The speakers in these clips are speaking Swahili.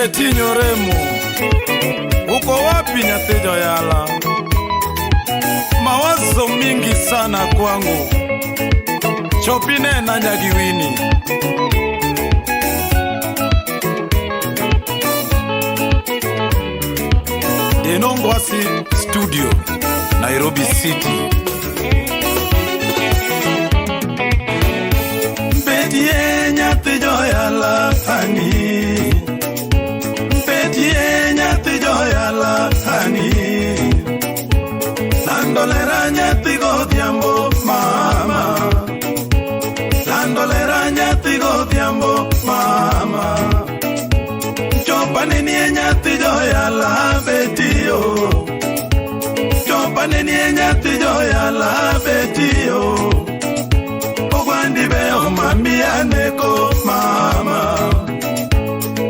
Betinho Remo, uko wapi nyatejo yala? Mawazo mingi sana kwangu, chopine na nyagiwini. Denongwasi Studio, Nairobi City. Betie nyatejo yala hani, Betie nyatejo yala hani, Landolera nyatigo diambo mama, Landolera nyatigo diambo mama, Chopane nyatijo yala Betio, Chopane nyatijo yala Betio, Ogwandi beo mami aneko mama,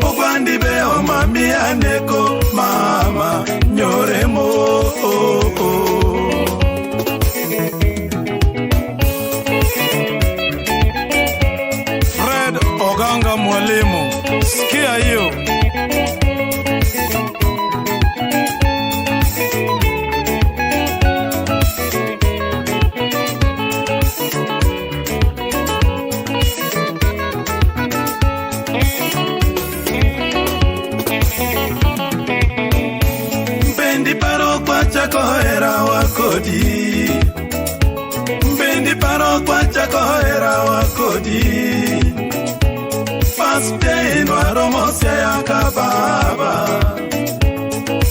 Ogwandi beo mami aneko mama, Nyoremo oh, oh. Fred Oganga Mwalimu, sikia hiyo. Mbendi paro kwa chako era wakodi, Mbendi paro kwa chako era wakodi. First day nwaro mosia ya kababa,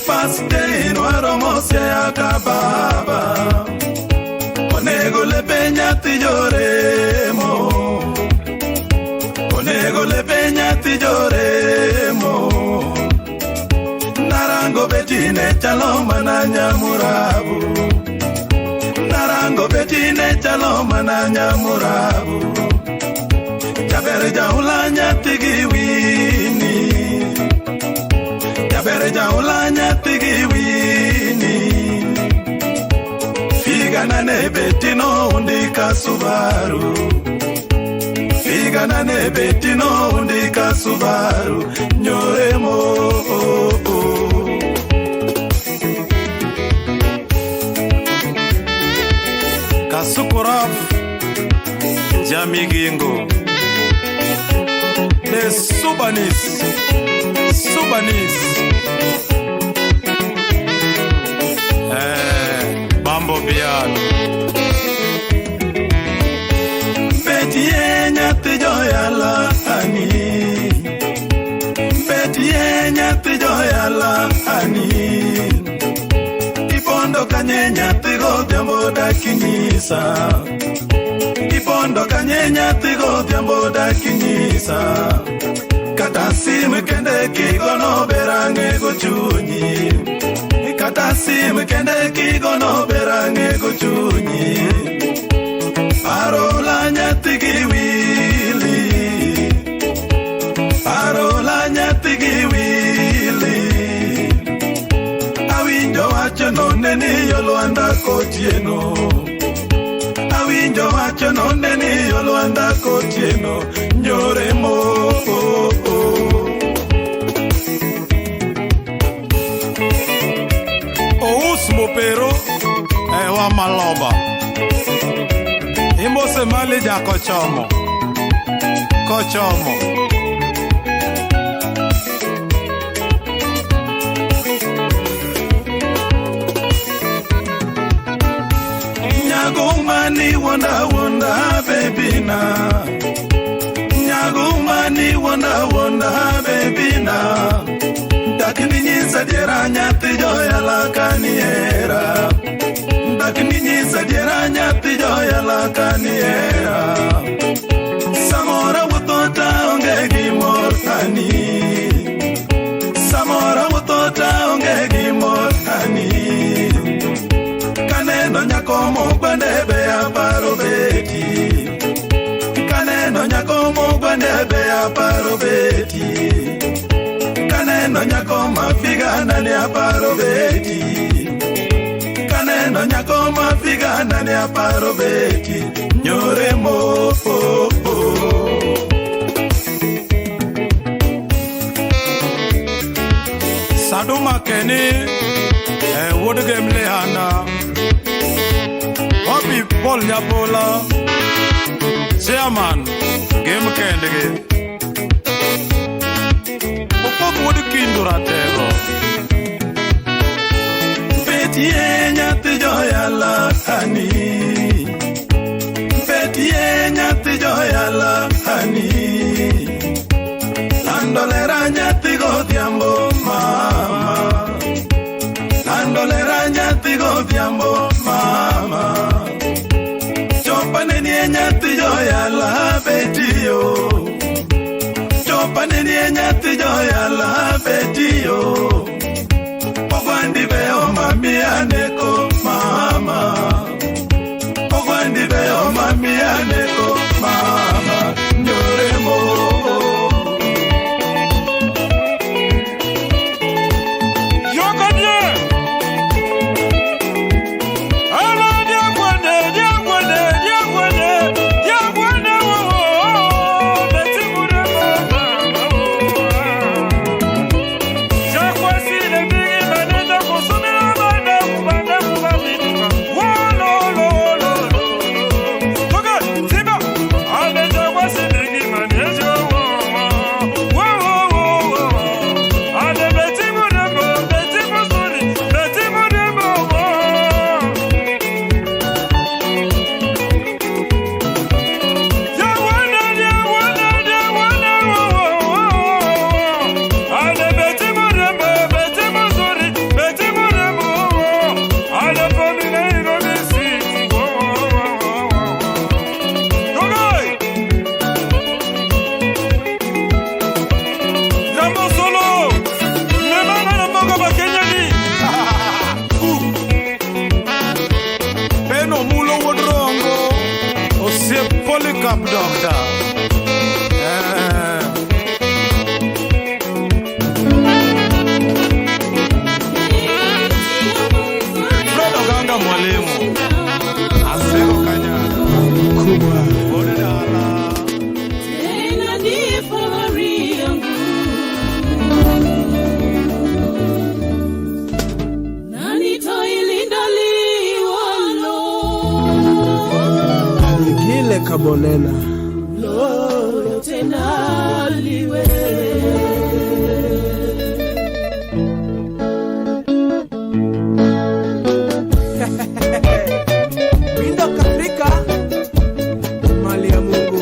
First day nwaro mosia ya kababa, Onego lepe nyati joremo, Onego lepe nyati joremo, Narango betine chaloma na nyamurabu, Narango betine chaloma na nyamurabu, Jabere jaula nyatigi wini, Jabere jaula nyatigi wini, Figana ne betino undika Subaru, Figana ne betino undika Subaru, Nyoremo oh, oh. Kasukuraf Jamigingo, the Subanis, Bambo Biano. Betie nyatijo yala hani, Betie nyatijo yala hani, Ipondo kanye nyatigo diambo da kinyisa, Ipondo kanye nyatigo diambo da kinyisa, Katasimu kende kigono berange gochunyi, Katasimu kende kigono berange gochunyi, Parola nyatigi wili, Parola nyatigi wili, Awinjo wacho noneni yolwanda kotieno, Awinjo wacho noneni yolwanda kotieno, Nyoremo oh, oh. Ous Mopero ewa maloba, Imbo se mali ja kochomo, Kochomo. Nyagumani wonder wonder baby na, Nyagumani wonder baby na, Dakini nyisa diera nyati joya la kaniera, Dakini nyisa diera nyati joya la kaniera, Samora wutota ongegi mortani, Samora wutota ongegi mortani, Kaneno nyakomo gwandebe ya paro beti, Kaneno nyakomo gwandebe ya paro beti, Kaneno nyakoma figana ni aparo beti, Kaneno nyakoma figana ni aparo beti, Nyoremo oh, oh. Saduma Kenny, Wood Game Lehana, Bobby Paul Yabola, Chairman, Game Candy, Pop Wood Kindura Tego, Betty Nyatijoyala Hani, Betty Nyatijoyala Hani. Landolera nyatigo diambo mama, Landolera nyatigo diambo mama, Chopane ni nyatigo yala betio, Chopane ni nyatigo yala betio, Pogwandi beo mami aneko mama, Pogwandi beo mami aneko mama, Nyoremo. Polycarp doctor. Fred Oganga mwalimu. Asego Kanyaga. Kubwa. Bodala. Tena ni fahari yangu. Nani toilinda liwalo. Gile Kabonena Lolo tena liwe. Window Afrika mali ya Mungu.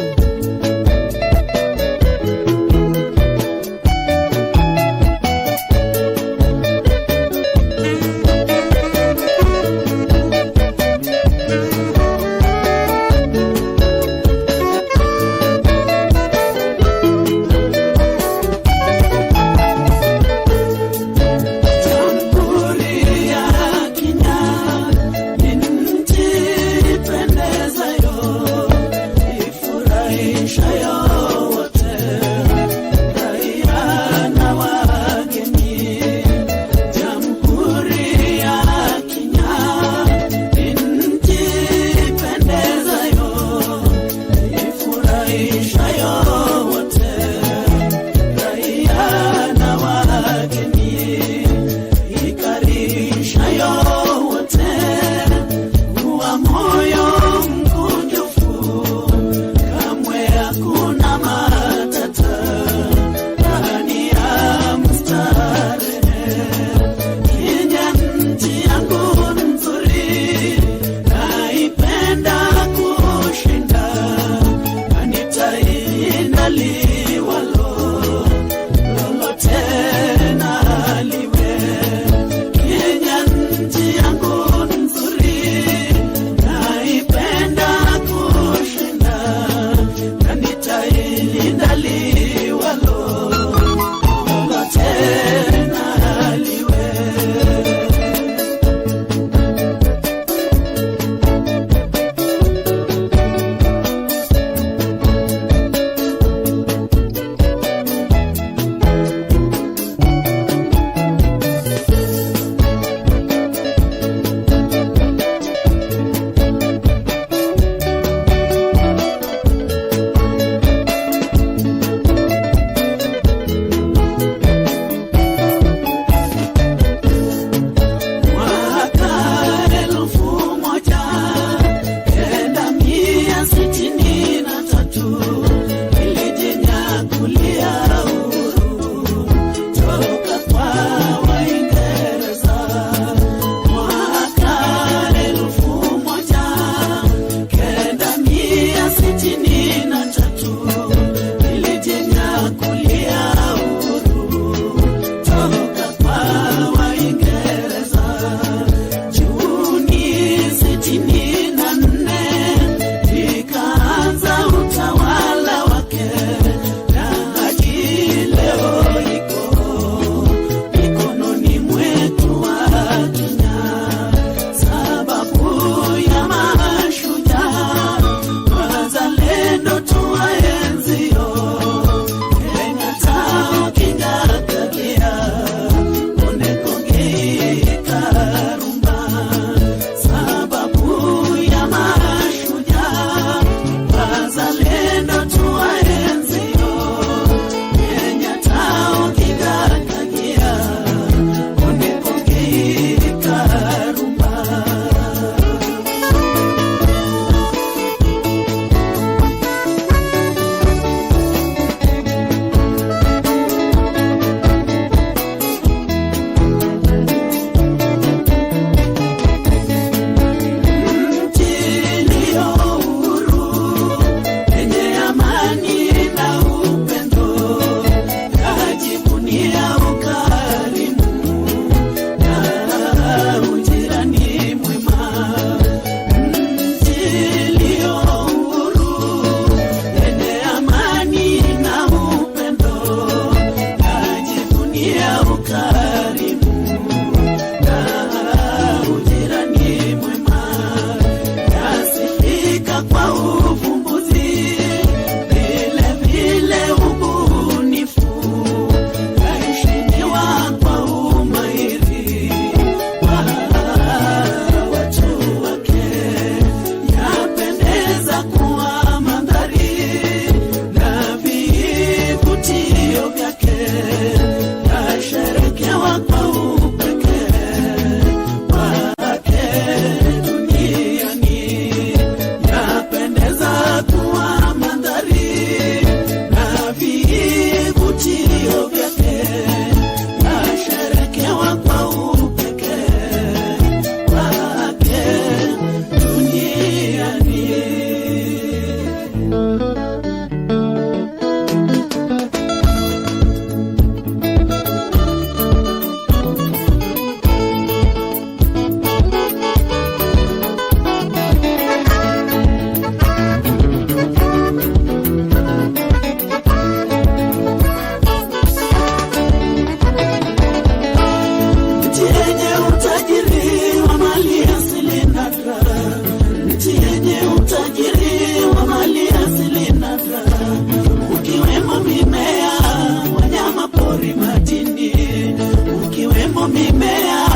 mimea,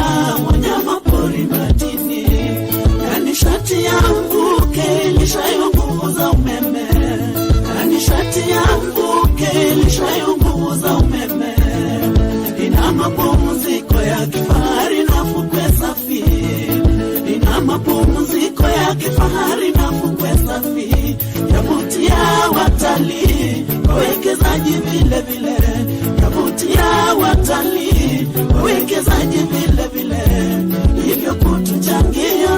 wanyama pori, madini na nishati ya mvuke ilishayo nguvu za umeme, na nishati ya mvuke ilishayo nguvu za umeme. Ina mapumziko ya kifahari na fukwe safi, ina mapumziko ya kifahari na fukwe safi, yavutia watalii, wawekezaji vile vile, yavutia watalii, wawekezaji vile vile, hivyo kutuchangia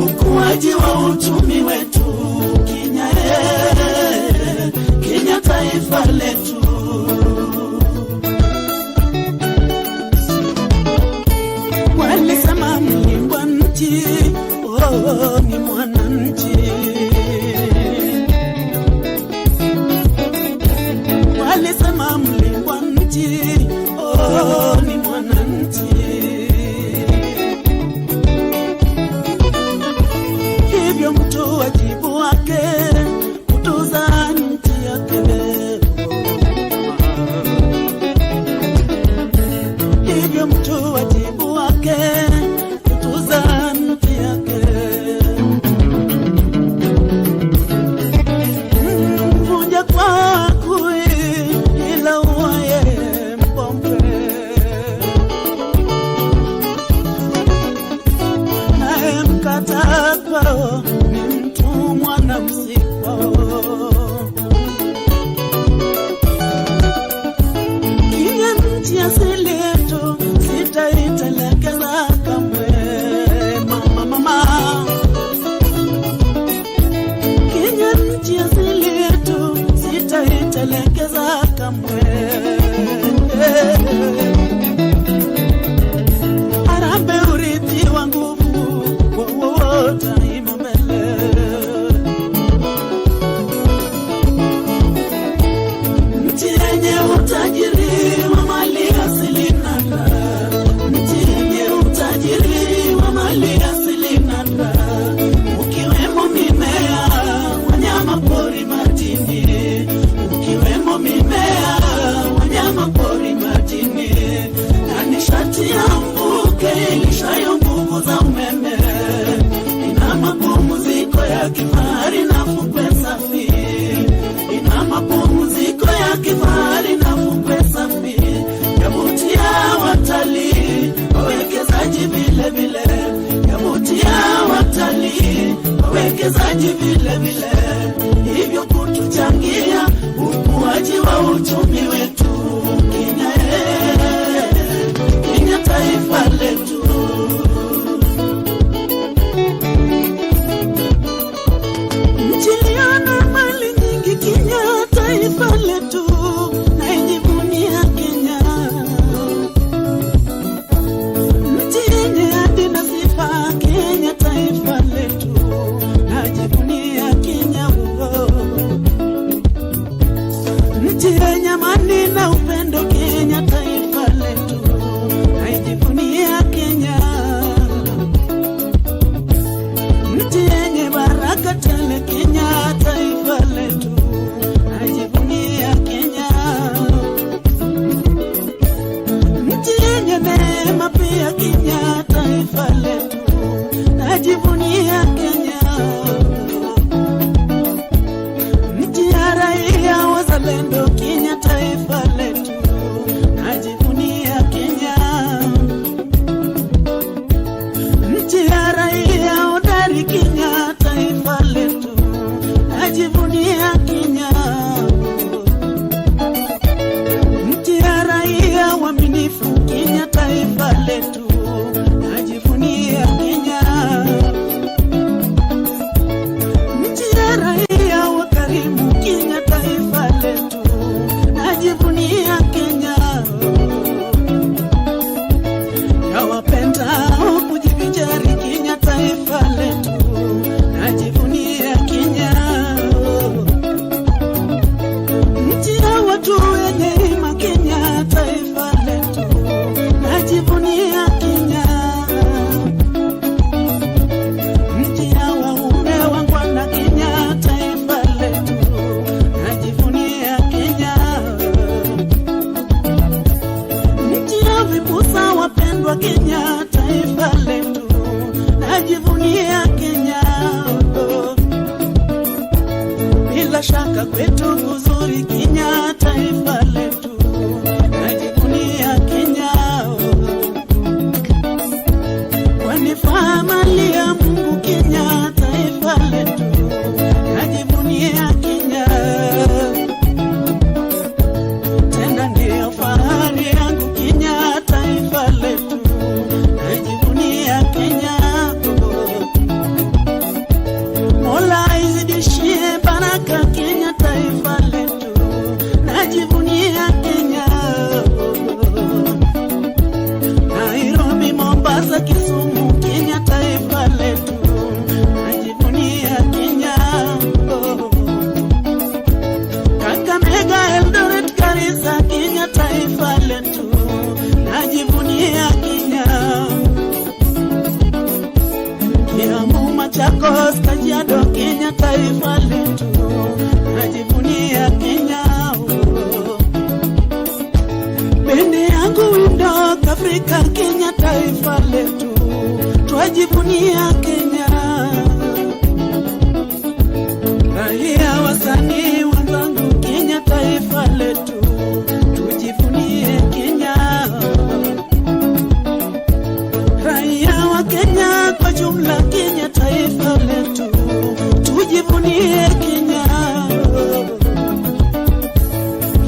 ukuaji wa uchumi wetu Kenya, Kenya taifa letu. Walisema mlingwa nchi, oh, ni mwananchi. Walisema mlingwa nchi, oh, ni mwananchi. Hivyo mtu wajibu wake kutunza nchi yake, hivyo mtu wajibu wake kutunza nchi yake. Mvunja kwa kui ila uwaye mpombe, naye mkata kwao ni mtumwa na msikwao. Kenya nchi asili yetu sitaitelekeza kamwe, mama, mama. Kenya nchi asili yetu sitaitelekeza kamwe. Harambee urithi wa nguvu, daima mbele. Nchi yenye utajiri wa mali asili nanda, nchi yenye utajiri wa mali asili nanda, ukiwemo mimea, wanyama pori, madini, ukiwemo mimea, wanyama pori, madini na nishati ya mvuke ilishayo nguvu za umeme. Ina mapumziko ya kifahari na fukwe safi, ina mapumziko ya kifahari na fukwe safi, yavutia watalii, wawekezaji vile vile, yavutia watalii, wawekezaji vile vile, hivyo kutuchangia ukuaji wa uchumi wetu Kenya, Kenya taifa letu. Nchi iliona mali nyingi Kenya taifa letu, naijivunia Kenya. Nchi yenye hadhi na sifa Kenya taifa letu, najivunia Kenya. Nchi yenye amani na upendo Kenya taifa letu, naijivunia Kenya. Nchi yenye baraka tele Kenya taifa letu, najivunia Kenya. Nchi yenye neema pia Kenya taifa letu, najivunia Kenya. Nchi ya raia wazalendo Kenya taifa letu, najivunia Kenya. Nchi ya raia hodari Kenya taifa letu, najivunia Kenya. Nchi ya raia waaminifu Kenya taifa letu, najivunia Kenya taifa letu, najivunia Kenya. Bila shaka kwetu kuzuri Kenya taifa letu, najivunia Kenya. Wanifaa mali ya Mungu Kenya taifa letu, najivunia Kenya. Tena ndio fahari yangu Kenya taifa letu, najivunia Kenya. Mola izidishie baraka Kenya taifa letu, najivunia Kenya. Nairobi, Mombasa, Kisumu, Kenya taifa letu, najivunia Kenya. Kakamega, Eldoret, Garissa, Kenya taifa letu, najivunia Kenya. Kiambu, Machakos, Kajiado, Kenya taifa letu, najivunia Kenya. Bende yangu Windhoek, Afrika, Kenya taifa letu, twajivunia Kenya. Raia wasanii wenzangu Kenya taifa letu, tujivunie Kenya. Raia wa Kenya kwa jumla Kenya taifa letu, tujivunie Kenya.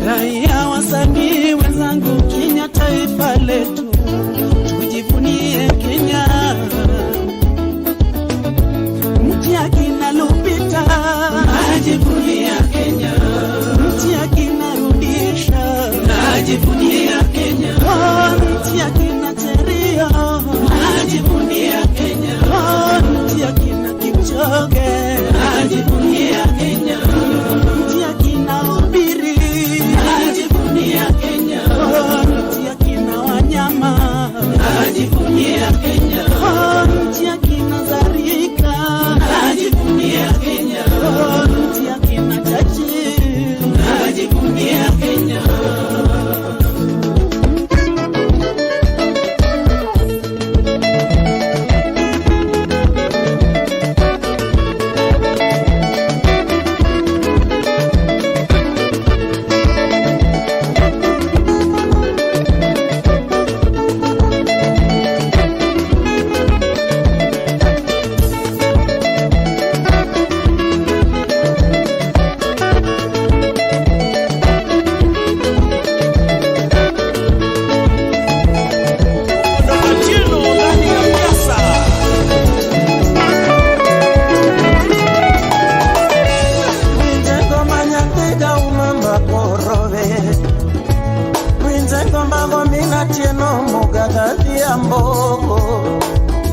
Raia wasanii wenzangu Kenya taifa letu, tujivunie Kenya. Mji akina Lupita, najivunia Kenya. Mji akina Rudisha, najivunia Kenya. Mji akina Cherio, najivunia Kenya. Mji akina Kipchoge, najivunia Kenya. Mji akina Ubiri, najivunia Kenya. Mji akina Wanyama, najivunia Kenya. Mji akina Zarika, najivunia Kenya. Mji akina Chachi, najivunia Kenya.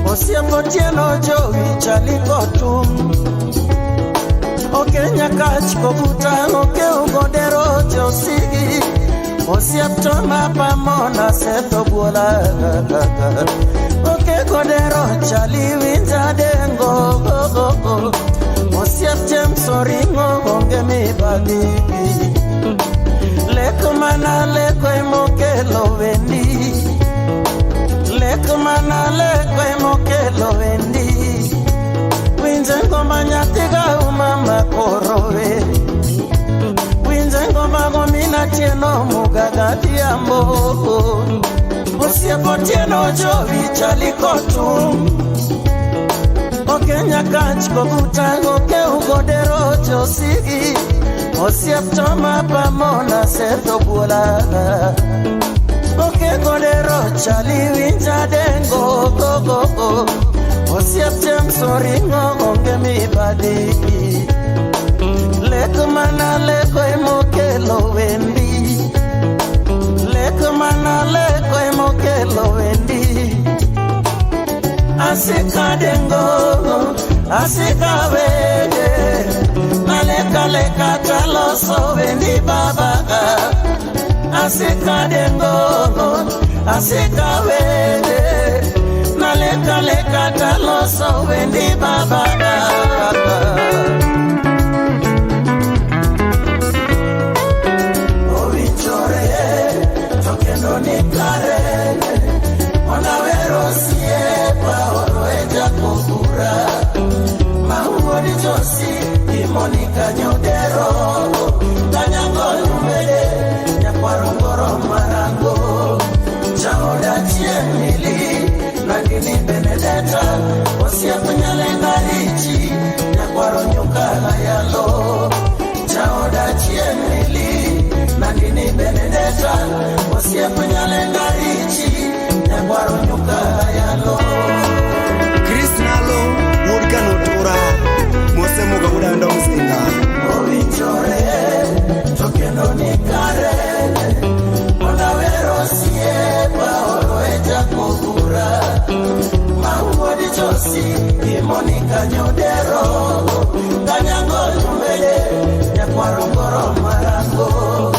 Osiembotieno jowi chalikotum Okenya kach kobutano ke ugodero josigi Osieptoma pamona seto buola Oke godero chali winja dengo Osieptem soringo onge mi badigi Leko mana leko emokelo wendi Leko mana leko emokelo wendi Winzengo manyatiga umama korowe Winzengo magomina tieno mugaga diambo Osiepo tieno jovi chalikotum Okenya kach kobutango ke ugodero josigi Osieptoma pamona seto buola Oke godero chali winja dengo go Osieptem soringo onge mi badiki Leko mana leko emokelo wendi Leko mana leko emokelo wendi Asika dengo, asika wede Naleka leka taloso wendi babaka Asika dengo, asika wede Naleka leka taloso wendi babaka Ovichore, tokendo nikare Onawero Nandini Benedetta Osiep Nyalenga Richi Nyakwaro Nyuka Hayalo Chaoda Chiemili Nandini Benedetta Osiep Nyalenga Richi Nyakwaro Nyuka Hayalo Chris Nalo Wurga Notura Mose Muga Udando Msinga Ovinchore Tokeno Nikare Onawero Siepa Oroeja Kogura Mauodi Josi Imonika Nyodero Kanyango Nyumele Nyakwarongoro Marango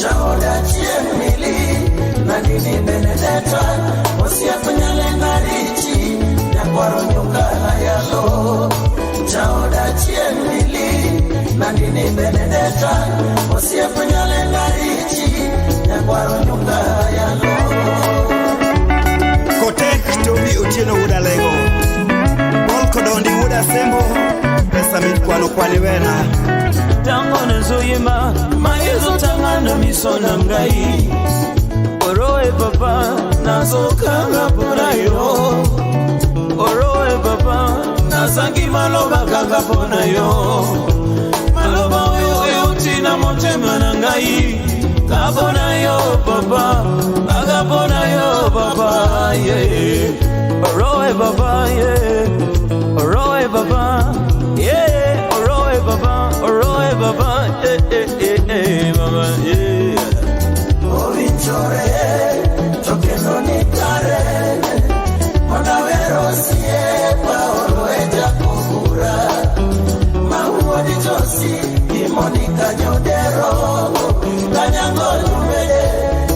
Chaoda Chiemili Nandini Benedetta Osiep Nyalenga Richi Nyakwaro Nyuka Hayalo Chaoda Chiemili Nandini Benedetta Osiep Nyalenga Richi Nyakwaro Nyuka Hayalo Kotek Tobi Otieno Uda Lego Paul Kodondi Uda Sembo Pesa mitkwano kwani wena Tango nezoyema Maezo tangana misona ngai Oroe papa Nazokanga ponayo Oroe papa Nazangi maloba kanga ponayo Maloba oyo eutina motema na ngai Kaponayo papa Agaponayo papa yeah. Oroe papa yeah. Oroe papa yeah. Oroe papa mama yeah. Ovinchore Tokeno Nikare Onawero Siepa Oroeja Kogura Mauodi Josi Imonika Nyodero Kanyango Nyumele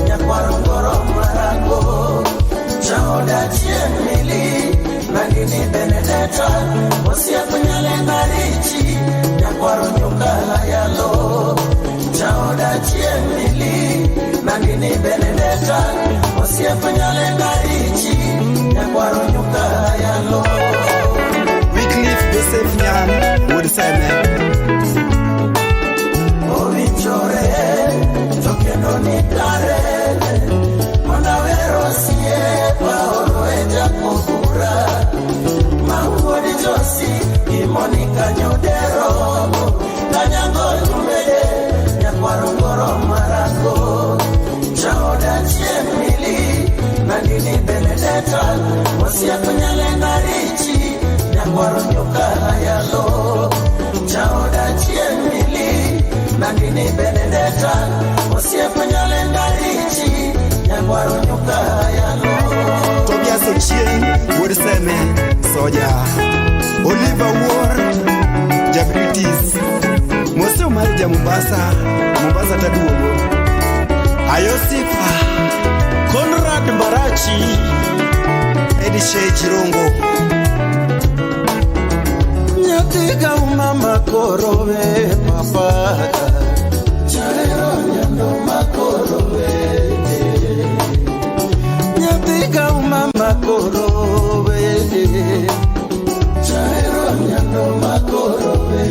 Nyakwarongoro Marango Chaoda Chiemili Nandini Benedetta Osiep Nyalenga Richi Nyakwaro Nyuka Hayalo Chaoda Chiemili Nandini Benedetta Osiep Nyalenga Richi Nyakwaro Nyuka Hayalo Wycliffe Joseph Nyan Wood Simon Ovinchore Tokeno Nikare Onawero Siepa Oroeja Kogura Mauodi Josi Imonika Nyodero Kanyango Nyumele Nyakwarongoro Marango Chaoda Chiemili Nandini Benedetta Osiep Nyalenga Richi Nyakwaro Nyuka Hayalo Chaoda Chiemili Nandini Benedetta Osiep Nyalenga Richi Nyakwaro Nyuka Hayalo Tobias Ochieng Wood Simon Soja Oliver War Jabritis Mose Umarija Mombasa Taduogo Ayosifa Conrad Mbarachi Edishe Chirongo Nyatiga umama korowe papa Chaero nyando makorowe Nyatiga umama korowe Chaero nyando makorowe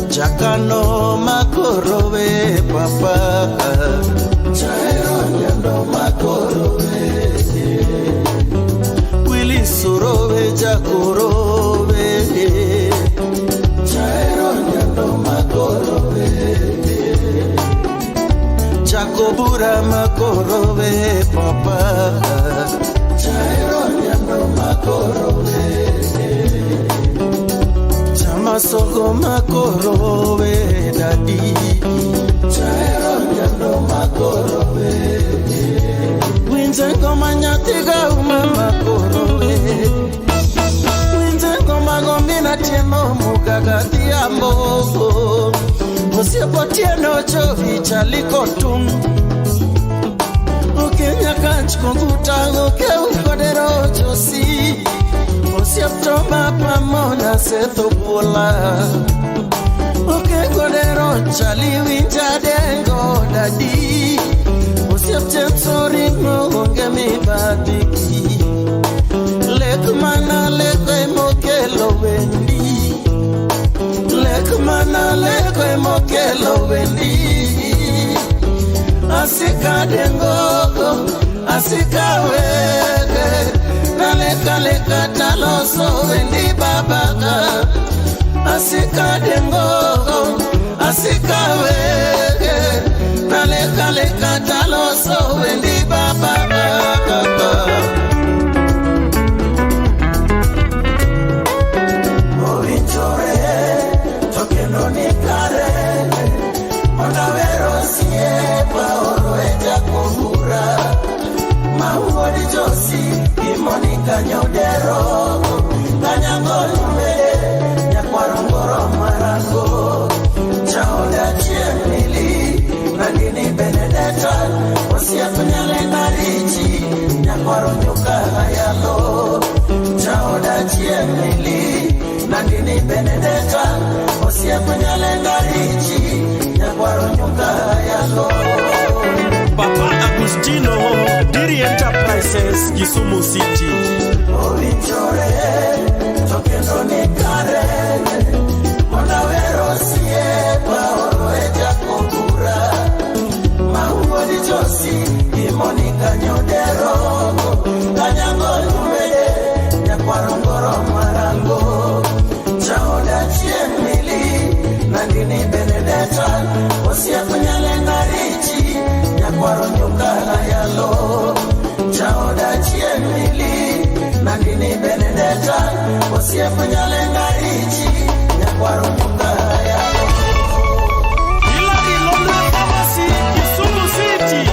Chakano makorowe papa Chaero nyando makorowe Willy Surowe Jakorowe Chaero nyando makorowe Jakobura makorowe papa Chaero nyando makorowe Chamasoko makorowe dadi Chaero nyando makorowe Winzengo manyatiga umama korowe Winzengo magombina tieno mukagati ambo Osiepo tieno chovi chaliko tum Okenya kanch konguta oke ukodero josi Osiep toba pamona setho pola Oke kodero chali winja dengo dadi Osiep tensori ngonge mi badiki Lekmana lekwe mokelo wendi Lekmana lekwe mokelo wendi Asika dengo asikawe naleka taloso wendi babaga asikadengo asikawe naleka taloso wendi babaga Monica Nyodero Kanyangolme Nyakwarongoro Marango Chaoda Chiemili Nandini Benedetta Osia Kunyale Narichi Nyakwaronyoka Hayalo Chaoda Chiemili Nandini Benedetta Osia Kunyale Narichi Nyakwaronyoka Hayalo Papa Agustino, Diri Enterprises, Kisumu City. Ovichore, tokendo ni kare, Monawero siye, paoro eja kukura. Maungo ni josi, Monica Nyodero, Kanyango lumede, Nyakwarongoro Marango, Chaoda Chiemili, Nandini Benedetta, Osia Kunyale Ngarichi, Nyakwaronyuka Hayalo, Chaoda Chiemili, Nandini Benedetta, Osia Kunyale Ngarichi, Nyakwaronyuka Hayalo. Hilary London Pharmacy, Kisumu City.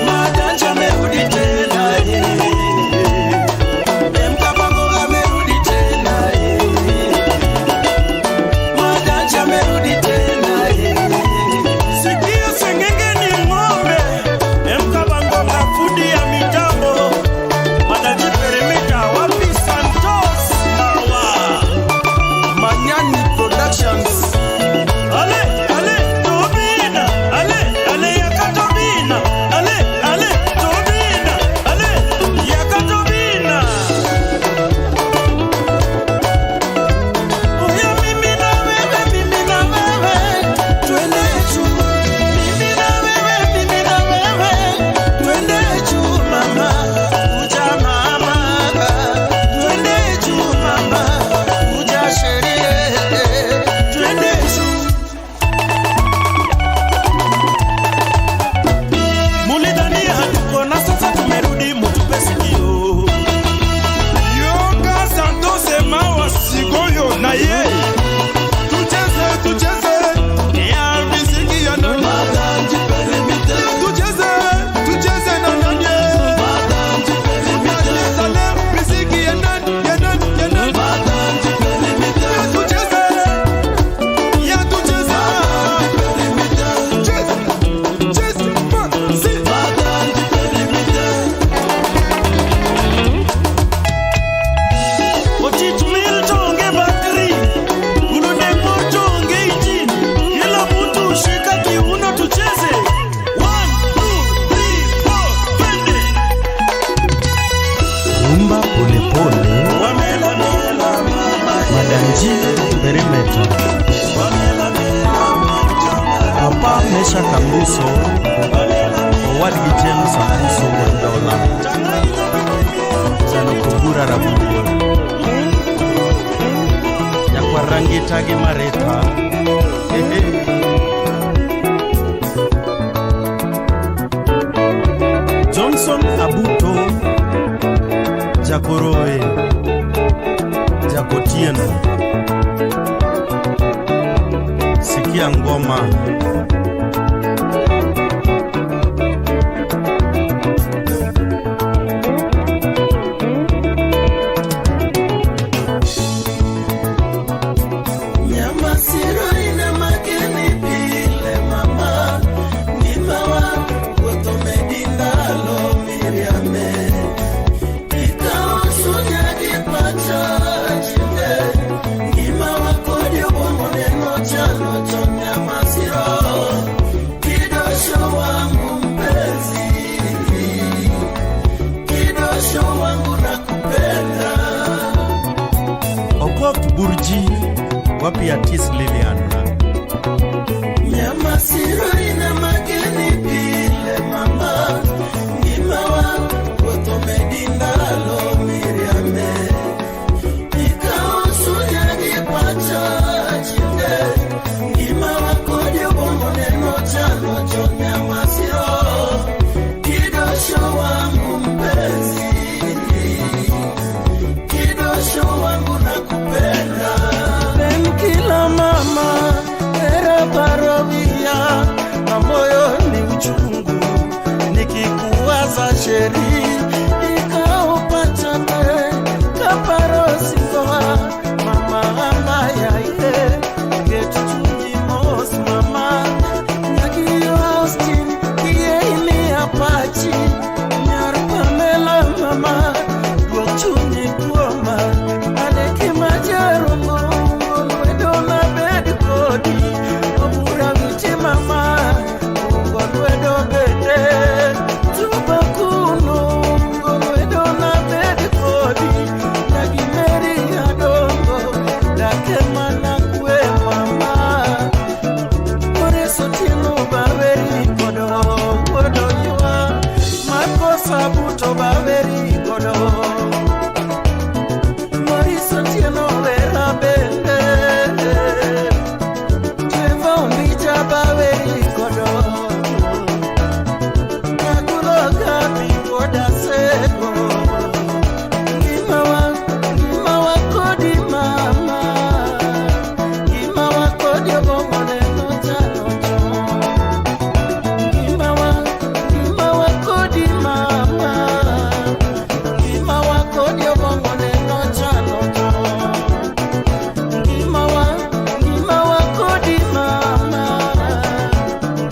Madanja merudi tena Mkabango merudi tena Madanja merudi tena Sikia sengenge ni ng'ombe. Mkabango fundi ya mitambo. Madaji Peremeta, wapi Santos Mawa. Manyani Productions. Ale, Tobina. Ale, yakatobina. Ale, Tobina. Ale, yakatobina. Oya mimi na wewe Twende juu Mimi na wewe Twende juu mama Uja mama Twende juu mama Uja sherie Twende juu Mulidhania hatuko na sasa tumerudi mutupe sikio. Yoga Santos Mawa Sigoyo na ye. Tucheze. Ya miziki ya nani. Madanji perimite Tucheze na nani. Madanji perimite Sale miziki ya nani. Madanji perimite Tucheze. Madanji perimite Ochitumil tonge battery. Unone motonge injini. Kila mtu shika kiuno tucheze. 1, 2, 3, 4, twende. Rumba polepole, Madanji Peremeta, Papa Mesha Kambuso, Owadgi James Ambuso Wandola, Zanokobura Rabudio, Nyakwarangita gi Mareta, Johnson Abuto, Jakoroe, Jakotieno, sikia ngoma. Nyama siro ina mageni pile mama Nimawa kuto medindalo miriame Ikao sunya kipacha jinde Nimawa kodio moneno chano chonya masiro Kidosho wangu mpenzi Kidosho wangu nakupenda Okot Burji, wapi Atis Lilian, Nyama siro ina mageni pile mama Nima Abuto baveri godo Marisa tieno vera bende Treva umbija baveri godo Nagulo gabi goda sego Gimawa kodi mama Gimawa kodi obomone no chano Gimawa kodi mama Gimawa kodi obomone no chano Gimawa kodi mama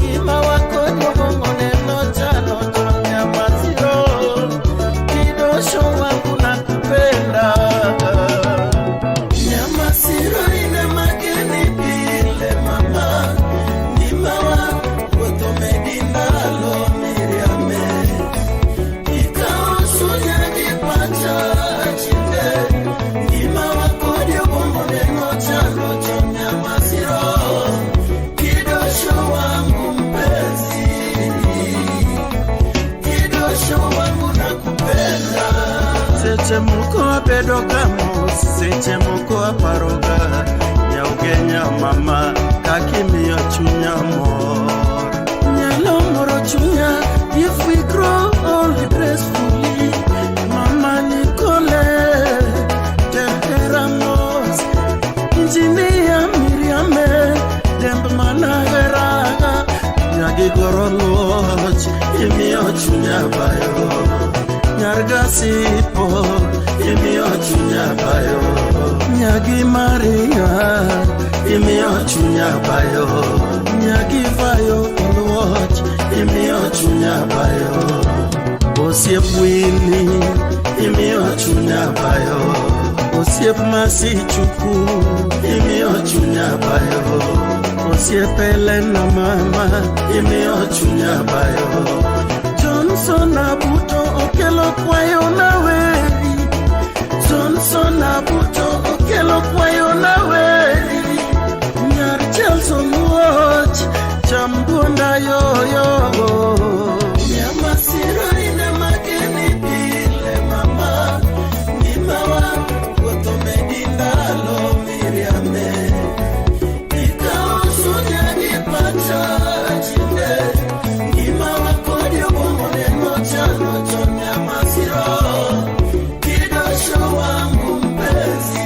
Gimawa kodi obomone no chano Nyamaziro kidosho wangu nakupenda Nyamaziro ina mageni pile mama Nimawa koto medindalo miriame Ikao sunya kipacha chinde Nimawa kodi obomone no chano Nyamaziro kidosho wangu mpenzi Kidosho wangu nakupenda Seche moko abedo kamos Seche moko aparoga Nyaugenya mama Kakimiyo chunya mor Nyalo moro chunya If we grow old gracefully Mama Nicole Teheramos Engineer Miriame Demb manageraga Nyagi goro loch Imiyo chunya bayo Nyarga sipo Imiyo chunya bayo Nyagi Maria Imiyo chunya bayo Nyagi vayo Olwach Imiyo chunya bayo Osiep Willy Imiyo chunya bayo Osiep Masichuku Imiyo chunya bayo Osiep Elena mama Imiyo chunya bayo Johnson Abuto okelo kwayo na weri Johnson Abuto okelo kwayo na weri Nyar Chelson Watch Chambunda yoyo Nyamasiro ina mageni pile mama Nimawa koto medindalo miriame Ikao sunya kipacha chinde Nimawa kodi obomone no chano Nyamasiro kidosho wangu mpenzi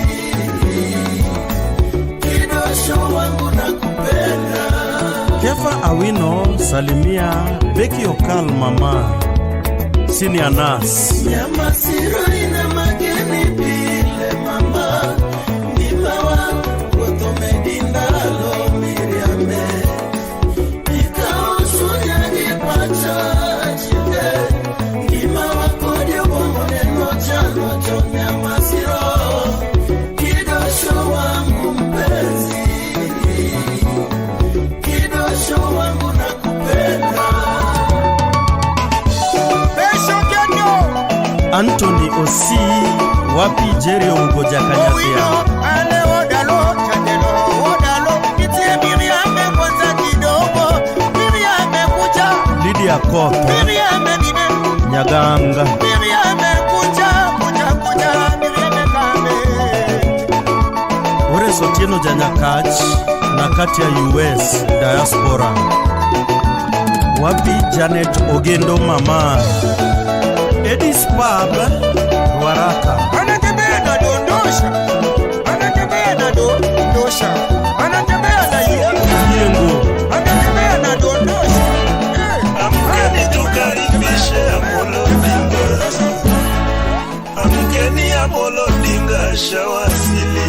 Kidosho wangu nakupenda Kefa Awino salimia Beki Okal mama Senior Nas Nyamasiro ina mageni pile mama Nimawa koto medindalo miriame Ikao sunya kipacha chinde Nimawa kodi obomone no chano Nyamasiro kidosho wangu mpenzi Kidosho wangu nakupenda Anthony Osi Wapi Jerry Ongoja Kanyapia Lydia Koto Nyaganga Ore Sotieno Janyakach na kati ya US Diaspora Wapi Janet Ogendo mama Edis Pub Waraka Anatembea na dondosha Anatembea na Yengo Anatembea na dondosha Amkeni tukaribishe Amolo Odinga Amkeni Amolo Odinga shawasili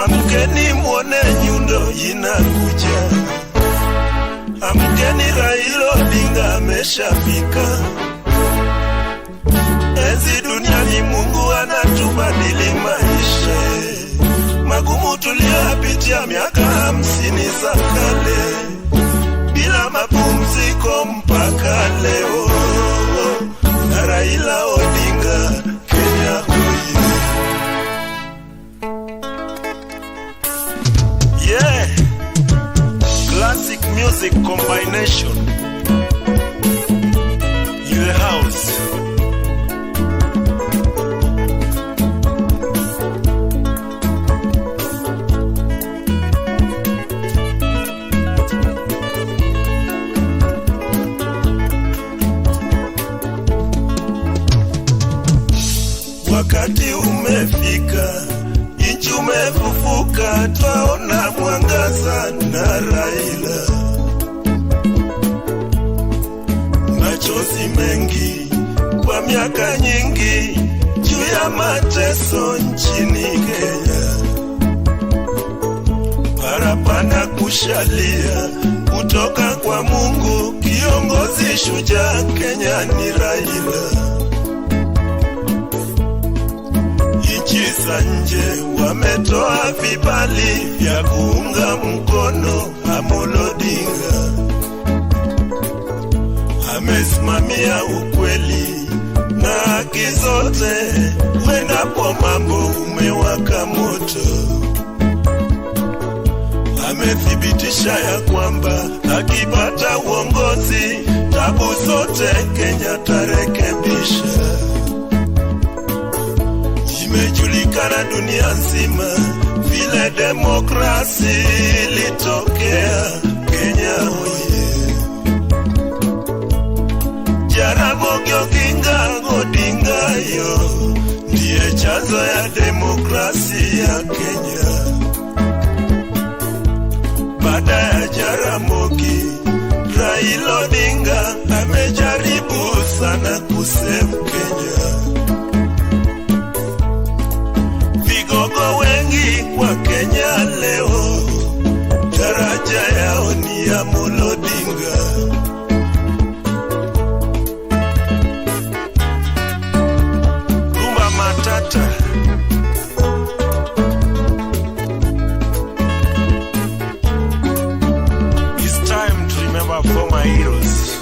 Amkeni mwone nyundo inakuja Amkeni Raila Odinga ameshafika Enzi duniani Mungu anatubadili maisha Magumu tuliyopitia miaka 50 za kale Bila mapumziko mpaka leo Raila Odinga Kenya huyu Yeah Classic music combination You house Wakati umefika, nchi umefufuka, twaona mwangaza na Raila. Machozi mengi kwa miaka nyingi juu ya mateso nchini Kenya. Parapanda kushalia kutoka kwa Mungu, kiongozi shujaa Kenya ni Raila. Nchi za nje wametoa vibali vya kuunga mkono Amolo Odinga. Amesimamia ukweli na haki zote, wendapo mambo umewaka moto. Amethibitisha ya kwamba akipata uongozi, tabu zote Kenya tarekebisha. Imejulikana dunia nzima vile demokrasi ilitokea Kenya oye. Jaramogi Oginga Odinga yo ndiye chanzo ya demokrasi ya Kenya. Baada ya Jaramogi, Raila Odinga amejaribu sana kusave Kenya. Vigogo wengi kwa Kenya leo, daraja yao ni Amolo Odinga. Rumba Matata. It's time to remember former heroes.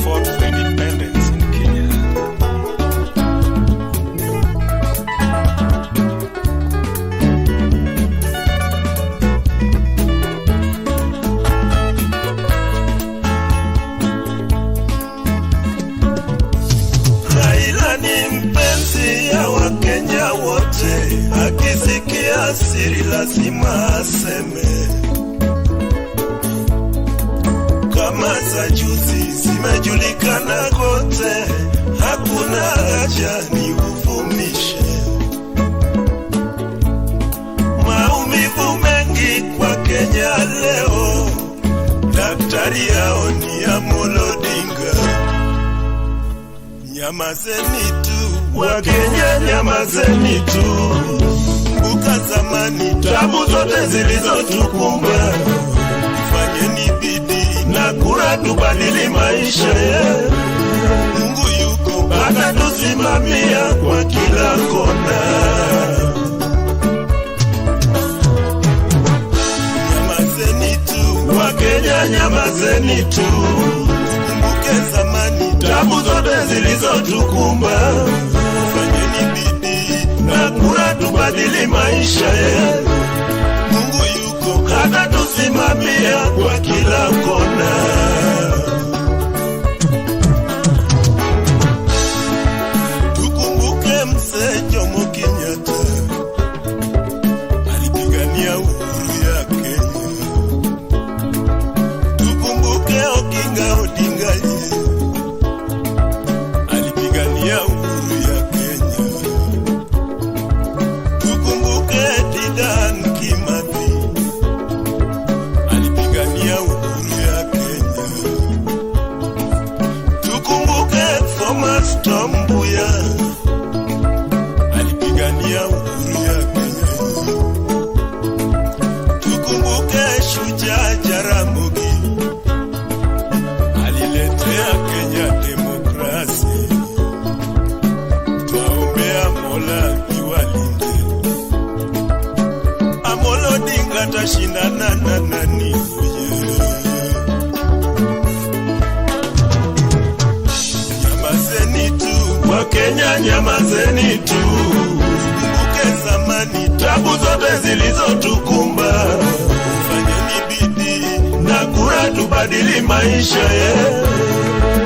Fought for independence in Kenya. Raila ni mpenzi ya Wakenya wote, akisikia siri lazima aseme. Kama za juzi zimejulikana kote, hakuna haja ni uvumishe. Maumivu mengi kwa Kenya leo, daktari yao ni Amolo Odinga. Nyamazeni tu Wakenya, nyamazeni tu. Kumbuka zamani, tabu zote zilizotukumba. Fanyeni bidii na kura tubadili maisha yetu. Mungu yuko atatusimamia kwa kila kona. Nyamazeni tu Wakenya, nyamazeni tu. Kumbuke zamani, tabu zote zilizotukumba. Fanyeni bidii na kura tubadili maisha yetu. Mungu yuko atatusimamia kwa kila kona. Tukumbuke mzee Jomo Kenyatta, alipigania uhuru ya Kenya. Tukumbuke Oginga Odinga ye, alipigania uhuru ya Kenya. Tukumbuke Dedan Kimathi, alipigania uhuru ya Kenya. Tukumbuke Thomas Tombuya, alipigania uhuru ya Kenya. Tukumbuke shujaa Jaramogi, aliletea Kenya demokrasi. Twaombea Mola iwalinde. Amolo Odinga atashindana na nani huye? Nyamazeni tu Wakenya, nyamazeni tu. Kumbuke zamani, tabu zote zilizotukumba. Fanyeni bidii na tubadili maisha yetu.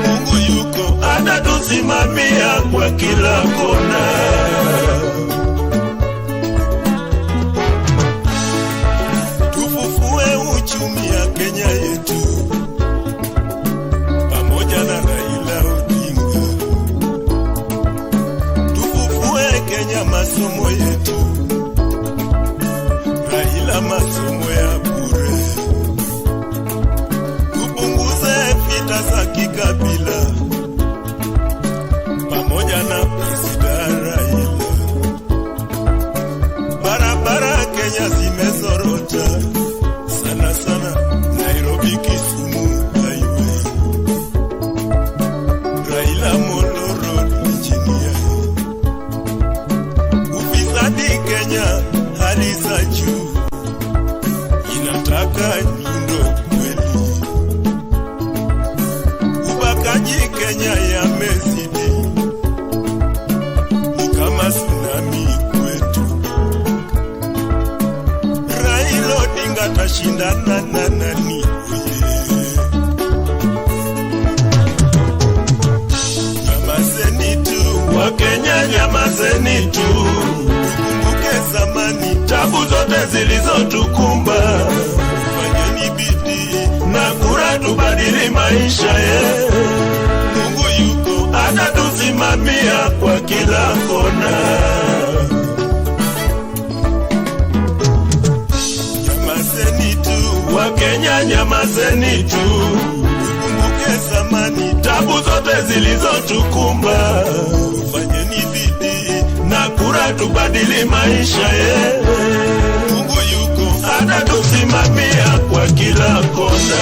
Mungu yuko atatusimamia kwa kila kona. Tufufue uchumi ya Kenya yetu pamoja na Raila Odinga. Tufufue Kenya masomo yetu, Raila masomo ya bure. Tupunguze vita za kikabila pamoja na President Raila. Barabara Kenya zimezorota sana sana, Nairobi Kisumu highway, Raila Molo Road Virginia. Ufisadi Kenya hali za juu, inataka nyundo kweli. Ubakaji Kenya yamezidi, ni kama tsunami kwetu. Raila Odinga tashindana na nani? Nyamazeni tu Wakenya, nyamazeni tu. Tukumbuke zamani, tabu zote zilizotukumba. Fanyeni bidii na kura tubadili maisha yetu. Mungu yuko atatusimamia kwa kila kona. Nyamazeni tu Wakenya, nyamazeni tu. Tukumbuke zamani, tabu zote zilizotukumba. Fanyeni bidii na kura tubadili maisha yetu. Mungu yuko atatusimamia kwa kila kona.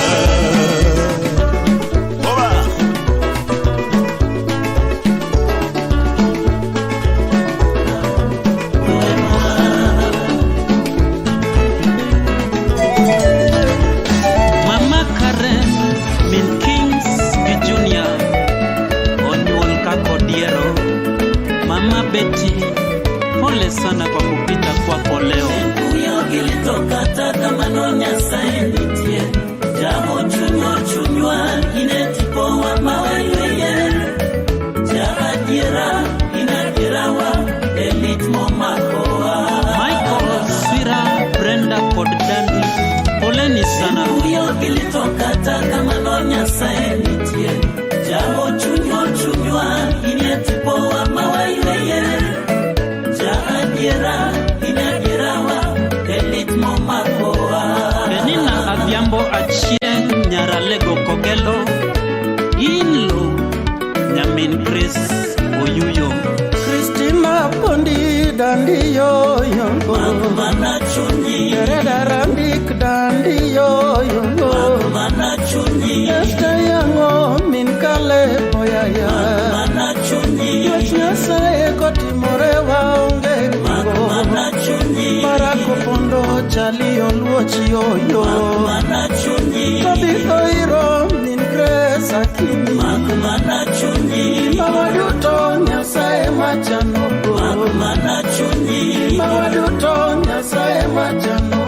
Mama Karen Min Kings Junior Onyuol Kakodiero. Mama Betty, pole sana kwa kupita kwako leo. Huyo kilitoka taka manonya saenditie. Jamo chunywa inetipo wa mawaiweye. Jahadiera inadirawa elite momakoa. Michael Swira Brenda Kodandi, poleni sana. Huyo kilitoka taka manonya saenditie. Jamo chunywa inetipo wa mawaiweye. Jahadiera inadirawa elite momakoa. Benina Abiambo Achieng Nyaralego Kogelo. Inlo Nyamin Grace Oyuyo. Christina Pondi Dandi yo yo. Mana chuni Reda Randik Dandi yo yo. Mana chuni Este yango min kale boyaya. Mana chuni Yochna sae koti morewa unge kungo. Mana chuni Barako pondo chali oluochi yo yo. Mana chuni Kabi oiro min Grace Akini. Mana chuni Mawaduto nyasae machano. Mana chuni Mawaduto nyasae machano.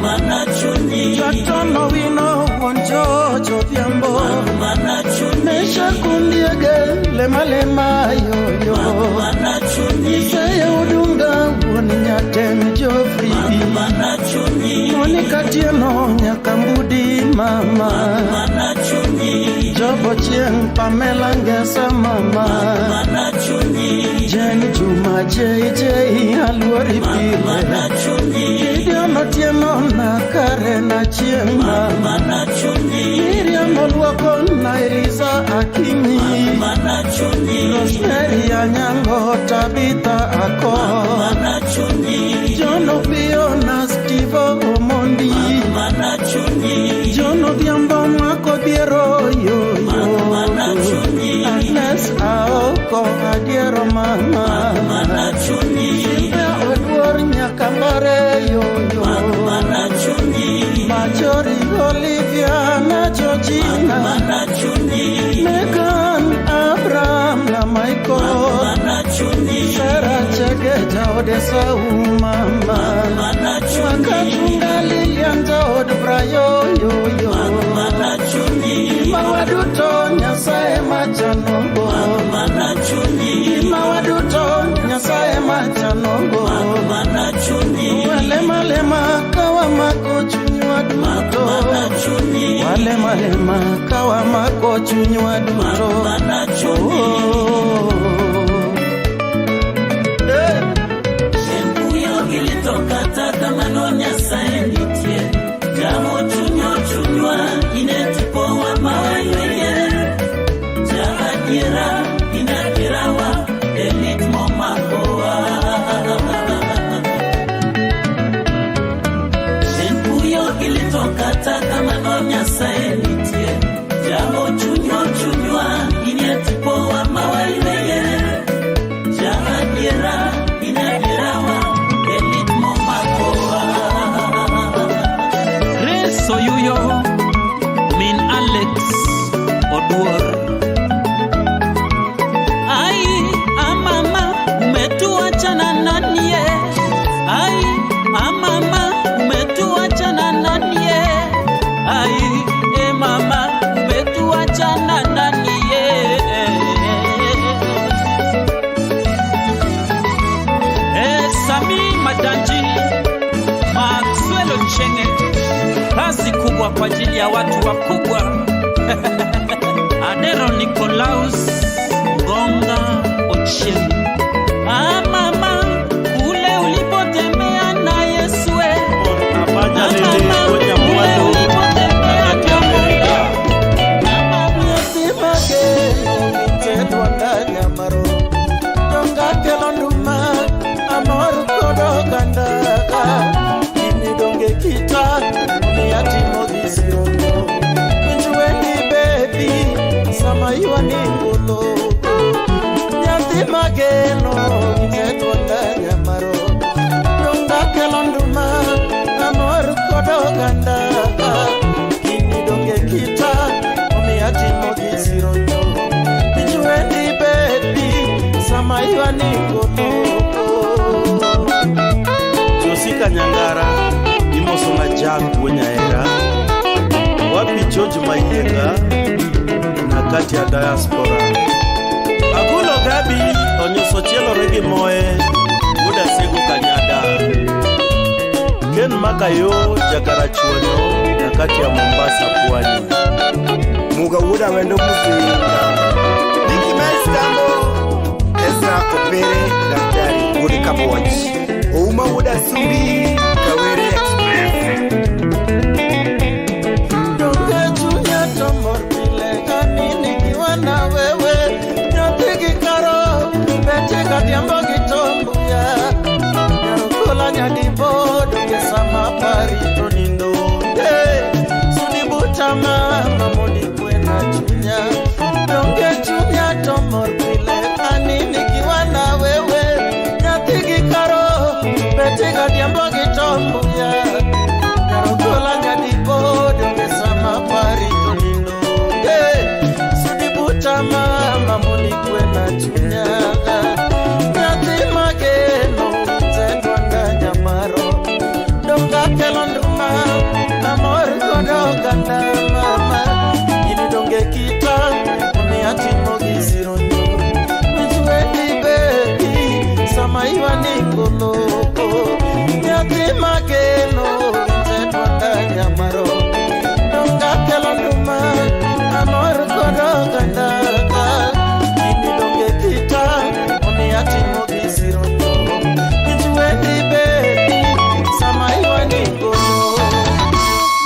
Mana chuni Jatono wino wonjo vyambo. Mana chuni Mesha kundiege lema lema yo yo. Mana chuni Isaya udunga woni nyatem jofri. Mana chuni Monika Tieno nyakambudi mama. Mana chuni Jobo Chieng Pamela Ngesa mama. Mana chuni Jen Juma JJ Aluori Mana pile. chuni Gideon Otieno na Karen Achieng mama. Mana chuni Miriam Oluoko na Eliza Akinyi. Mana chuni Rosemary Anyango Tabitha Ako. Mana chuni John Opio na Steve Omondi. Mana chuni John Odhiambo Mako Biero yo yo. Mana chuni Agnes Aoko Adiero mama. Mana chuni Silvia Odwor Nyakambare yo yo. Mana chuni Machori Olivia na Georgina. Mana chuni Megan Abraham na Michael. Mana chuni Sarah Chege Jaode Sau mama. Mana chuni Wakatunga Lilian Jaode Brayo yo yo. Mana Malema kawa mako chunywa duto. Mana chunyi Shempuyo gilitoka taka manonya saenditie Jamo chunywa inetipo wa mawaiweye Jahadira inakirawa elit momakoa Shempuyo gilitoka taka manonya saenditie Jamo chunywa inetipo wa mawaiweye Jahadira inakirawa elit momakoa Reso yuyo min Alex Oduor. Ai amama umetuacha na nani ye? Ai amama umetuacha na nani ye? Ai mama umetuacha na nani ye? Sami Madanji Maxwell Ochenge, kazi kubwa kwa ajili ya watu wakubwa. Adero Nicolaus Gonga Ochenge. Mama kule ulipotembea na Yesue, Apaja lele konya mwado akati ya Moria. Yatimage Nitedwa ndani ya maro Donga kelonduma Amor kodo gandaka Ini donge kita Ni yatimo gisirono Minjuweni baby Sama yuwa ni ngulo Yatimage Nitedwa ndani ya maro Donga kelonduma Amor kodo gandaka Ini donge kita Ni yatimo gisirono Minjuweni baby Sama yuwa ni ngulo Josika Nyangara imosonga Jack Wenyaera. Wapi George Mayenga na kati ya diaspora. Agulo Gabi onyoso chielo regi moe Buda Sego Kanyada. Ken Makayo Jakarachuano na kati ya Mombasa Pwani. Muga Wuda wendo muzinga Niki Maistambo Ezra Kopere Daktari Wudi Kaboji Ouma Wuda Suri Kawere Express Donge chunya tomor pile kanini kiwa na wewe Nyatiki karo Bete katiambo kitombuya Nyarukola nyadibo Donge sama parito nindo Sunibuta mama Moni kwena chunya Donge chunya tomor pile kanini kiwa na wewe Nyatiki karo Bete katiambo kitombuya Nyarukola nyadibo Donge sama parito nindo Sunibuta mama Moni kwena chunya Nyati mageno Zedwa ndanya maro Donga kelonduma Amor kodo ganda mama Ini donge kita Uni ati mogi sirono Mijueni baby Sama iwa nikolo Nyati mageno Zedwa ndanya maro Donga kelonduma Amor kodo ganda Ini donge kita Uni ati mogi sirono Mijueni baby Sama iwa nikolo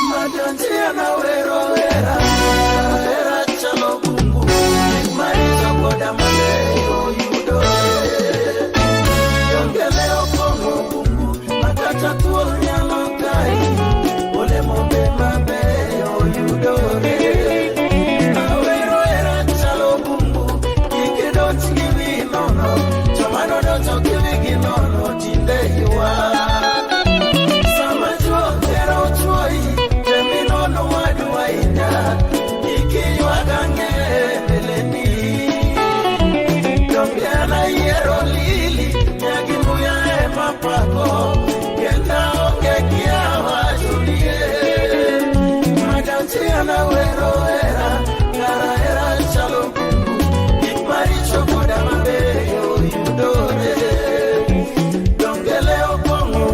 Majonjia na wero wera Wera chalo bungu Marizo koda maneo yudo Yongeleo kongo bungu Matata tuo nyalo kai Ole mobe mabeo yudo Awero wera chalo bungu Ikido chigivi nono Chamano doto kivi nono Tinde yuwa Madantiana wero era, cara era chalo, ikmaricho koda mabeyo yudore. Dongeleo pongo,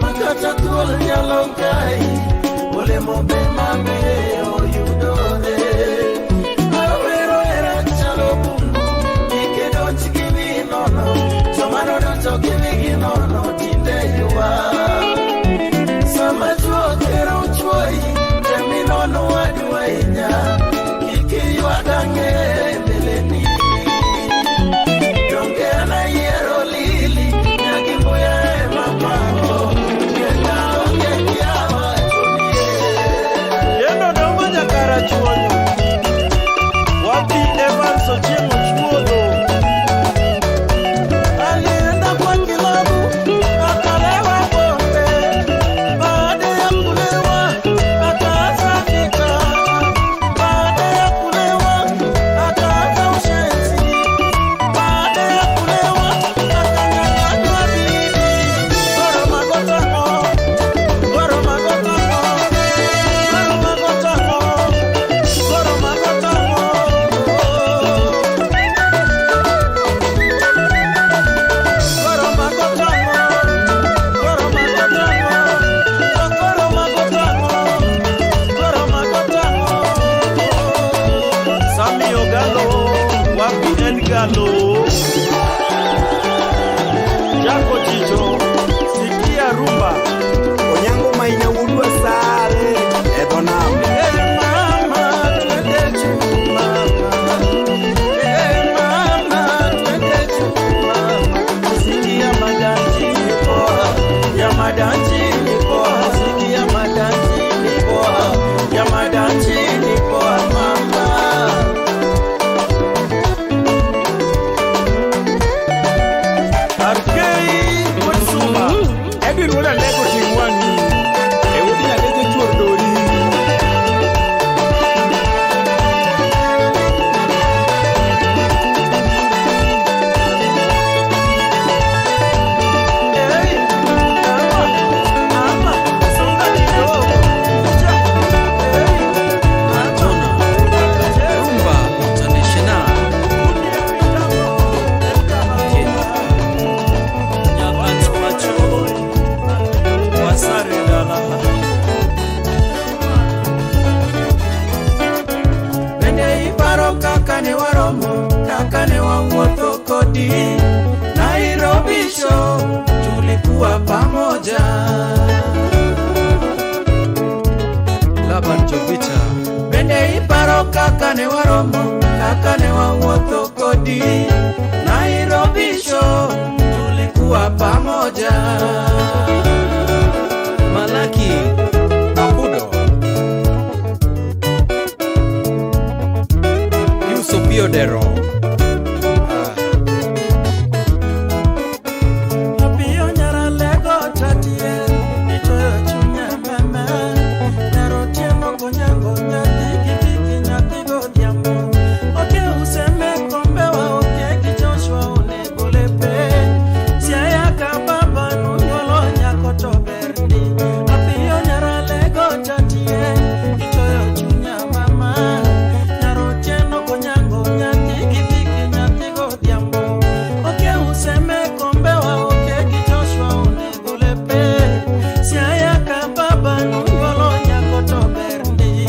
makata tuol nyalo kai, ole mobe mabeyo Galo, wapi Edgalo? Jako Chicho, sikia rumba. Onyango maina udwa sare Edonam. Mama, twende juu mama. Mama, twende juu mama. Sikia madanji ni poa, ya madanji ni poa. Sikia madanji ni poa, ya madanji ni poa mama. Arkei Kutsuma Edwin wala lego tingwani Ewudi ya lego chuordori Kakane wa wuotho kodi Nairobi show tulikuwa pamoja. Laban Jovita. Bende iparo kakane wa romo, kakane wa wuotho kodi Nairobi show tulikuwa pamoja. Malaki Akudo. Yusuf Biodero. Apio nyara lego tatie, itoyo chunya mama. Naro tiemo konyango nyati kipiki nyati godiamo. Oke useme kombe wa oke kichoshwa unegolepe. Siaya kababa nunyolo nyako toberni. Apio nyara lego tatie, itoyo chunya mama. Naro tiemo konyango nyati kipiki nyati godiamo. Oke useme kombe wa oke kichoshwa unegolepe. Siaya kababa nunyolo nyako toberni.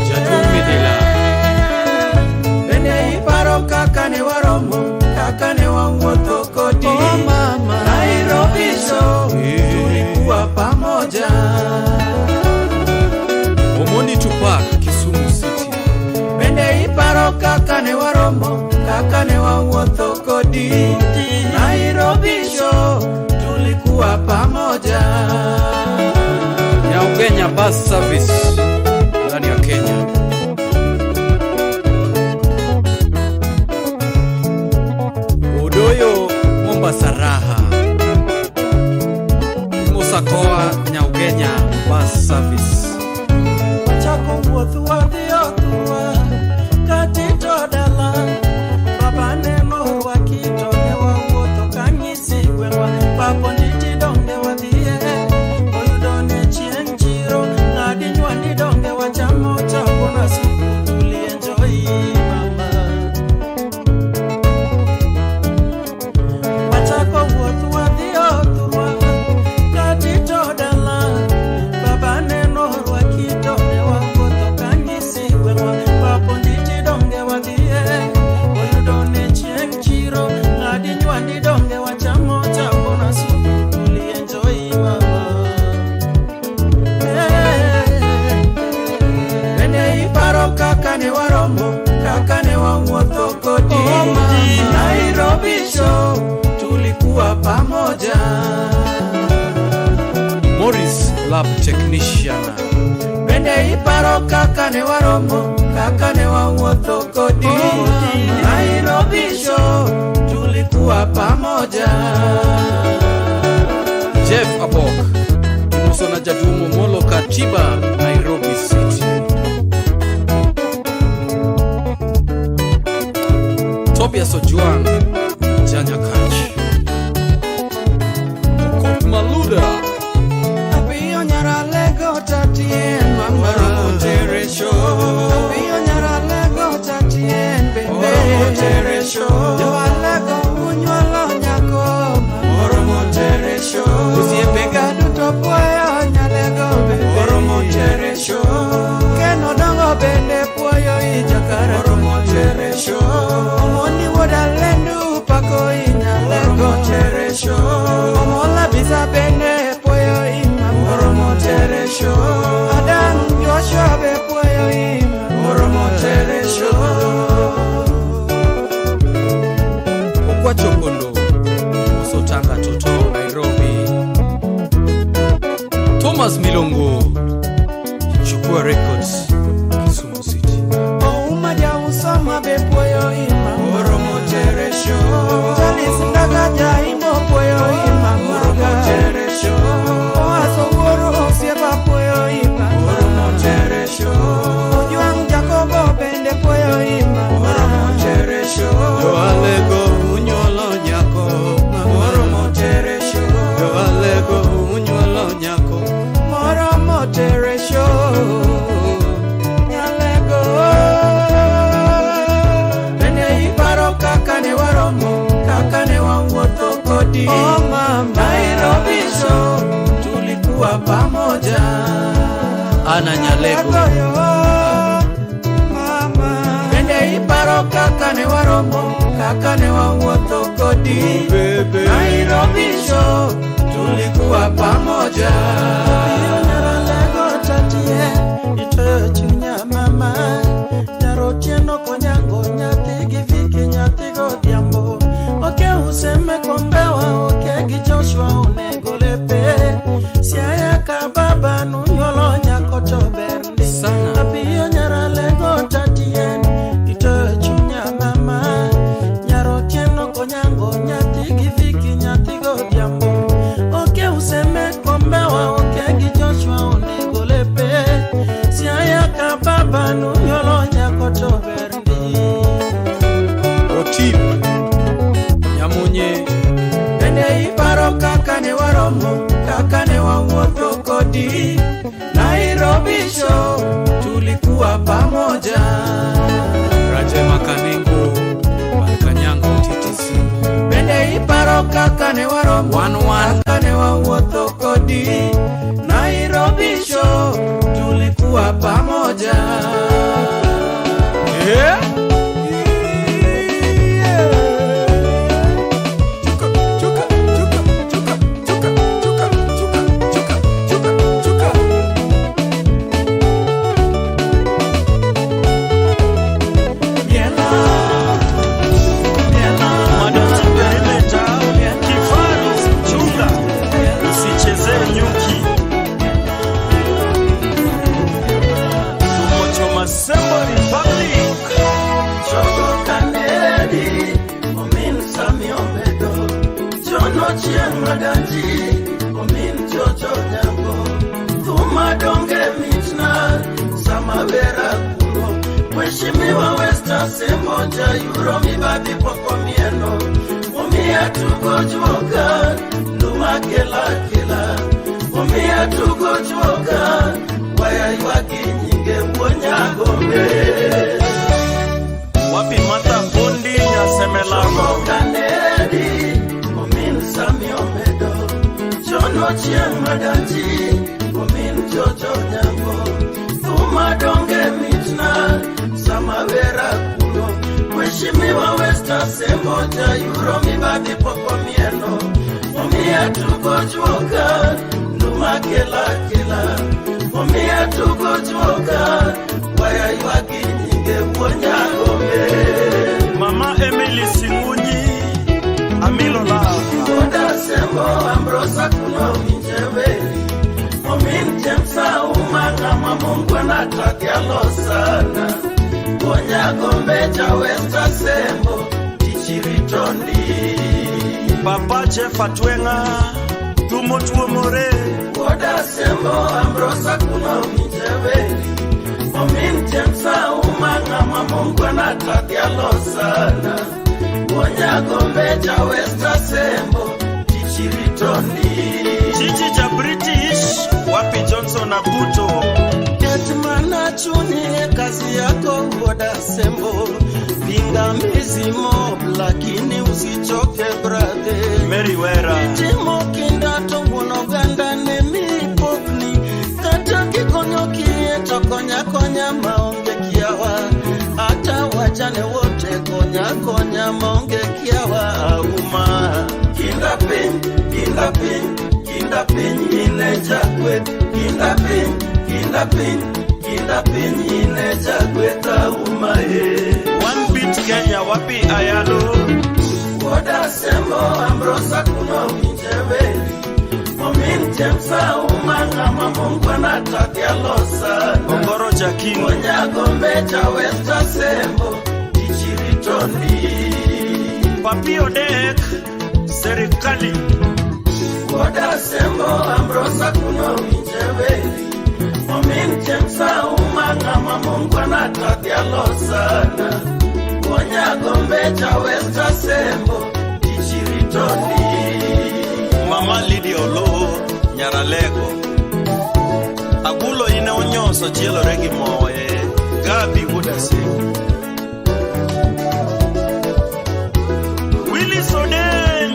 Jadumi Dila. Bende iparo kakane wa romo, kakane wa wuotho kodi Nairobi show tulikuwa pamoja. Omoni Tupac, Kisumu City. Bende iparo kakane wa romo, kakane wa wuotho kodi Nairobi show tulikuwa pamoja. Kenya Bus Service ndani ya Kenya. Udoyo Mombasa Raha. Musakoa Kenya Bus Service. Chako wuotho wadhi otuwa katito dala. Baba neno wakito ne wa wuotho kanyisi gwengwa. Papo nditi donge wadhie oyudo ne chien chiro. Ngadi nywani donge wachamo chapo na supu tulienjoy mama. Wachako wuotho wadhi otuwa katito dala. Baba neno wakito ne wa wuotho kanyisi gwengwa. Papo nditi donge wadhie oyudo ne chien chiro. Ngadi nywani donge wachamo chapo na supu tulienjoy mama. Bende iparo kakane wa romo, kakane wa wuotho kodi Nairobi show tulikuwa pamoja. Morris Lab Technician. Bende iparo kakane wa romo, kakane wa wuotho kodi Nairobi show tulikuwa pamoja. Jeff Abok. Musona Jadumo Molo Katiba, Nairobi City. Tobias Ojuang, Janya Kach. Kut Maluda. Apio nyara lego tatien mama tere show. Apio nyara lego tatien bende tere show. Yo alego unywalo nyako oromo tere show. Usiepe gadu topoyo nyalego bende oromo tere show. Keno dongo bende poyo ija Teresho Ojuang Jacobo bende puoyo ima Oromo Teresho Joalego unyuolo nyako Oromo Teresho Joalego unyuolo nyako Oromo Teresho Nyalego Bende iparo kaka ne waromo Kaka ne wawuotho kodi Oh mama Nairobi show Tulikuwa pamoja Ana Nyalego Mama Bende iparo kaka ne waromo Kaka ne wawuotho kodi Nairobi show Tulikuwa pamoja Nyaralego tatie Itoyo chunya mama Nyarotieno konyango Nyathi gifiki nyathi godhiambo Oke useme kombewa Oke gi Joshua unego lepe Siaya ka baba nunyolo nyako to berndi Abiyo nyaralego tatien Itoyo chunya mama Nyarotieno konyango Nyathi gifiki nyathi godhiambo Oke useme kombewa Oke gi Joshua unego lepe Siaya ka baba nunyolo nyako to berndi Otip Nyamunye Bende iparo kaka ne waromo Kaka ne wawuotho kodi Nairobi show Tulikuwa pamoja Raje Makanengo Makanyango TTC Bende iparo kaka ne waromo Kaka ne wawuotho kodi Nairobi show Tulikuwa pamoja Yeah Mheshimiwa Westa Semoja Yuro mibadi poko mieno Umia tuko juoka Nduma kela Umia tuko juoka Waya yuaki nyinge mwonya gombe Wapi mata fundi nyasemelamo Chomo kanedi Umin sami omedo Chono chien madanji Umin jojo nyango Tuma donge mitna Samavera kuno Mheshimiwa Westa Semoja Yuro mibadi poko mieno Umia tuko juoka Nduma kela Umia tuko juoka Waya yuaki nyinge mwonya gombe Mama Emily Singunyi Amilola Koda Sembo Ambrosa kuno minjeweli Omin Jemsa umanga mamungu na takialo sana Konya gombe cha Westa Sembo Tichiritondi Papa Jeff Atwenga Tumo tuomore Koda Sembo Ambrosa kuno minjeweli Omin Jemsa umanga mamungu na takialo sana Konya gombe cha Westa Sembo Tichiritondi Chichi cha British Wapi Johnson Abuto Ketmana chuni kazi yako Koda Sembo Pingamizi mob lakini usichoke brother Mary Wera Timo kinda tonguno ganda nemi popni Kata kikonyo kieto konya maonge kiawa Hata wajane wote konya maonge kiawa Auma Kinda pin ine chakwe Kinda pin ine chakwe Auma One Beat Kenya Wapi Ayalo Koda Sembo Ambrosa kuno minjeweli Omin Jemsa umanga mamungu na takialo sana Ongoro Jakingo Konya gombe cha Westa Sembo Tichiritondi Papi Odek Serikali Koda Sembo Ambrosa kuno minjeweli Omin Jemsa umanga tadialo sana Wanyagombe cha Westa Sembo Ichiritoni Mama Lydia Olo Nyaralego Agulo ine onyoso chielo regi moe Gabi Wood Sembo Willie Soden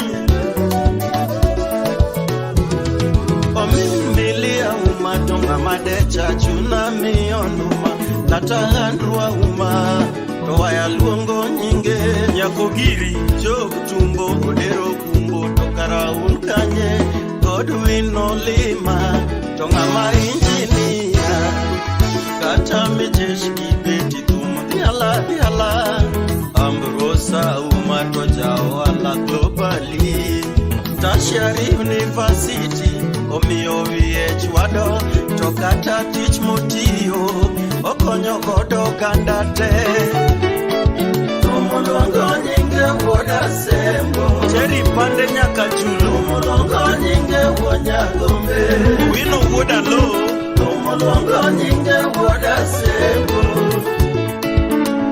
Omimilia umatonga madecha chuna mionuma Natahandrua uma Toaya luongo nyinge Nyakogiri Jog tumbo Odero kumbo Tokara unkanye Godwin Olima Tonga mainjinia Kata mejeshki beti Diala diala Ambrosa umato jao ala globally Tertiary University Omio VH wado Tokata teach motio Okonyo kodo kandate Tomolongo nyinge Woda Sembo Jerry pande nyaka chulu Tomolongo nyinge Wanyagombe Wino Woda lo Tomolongo nyinge Woda Sembo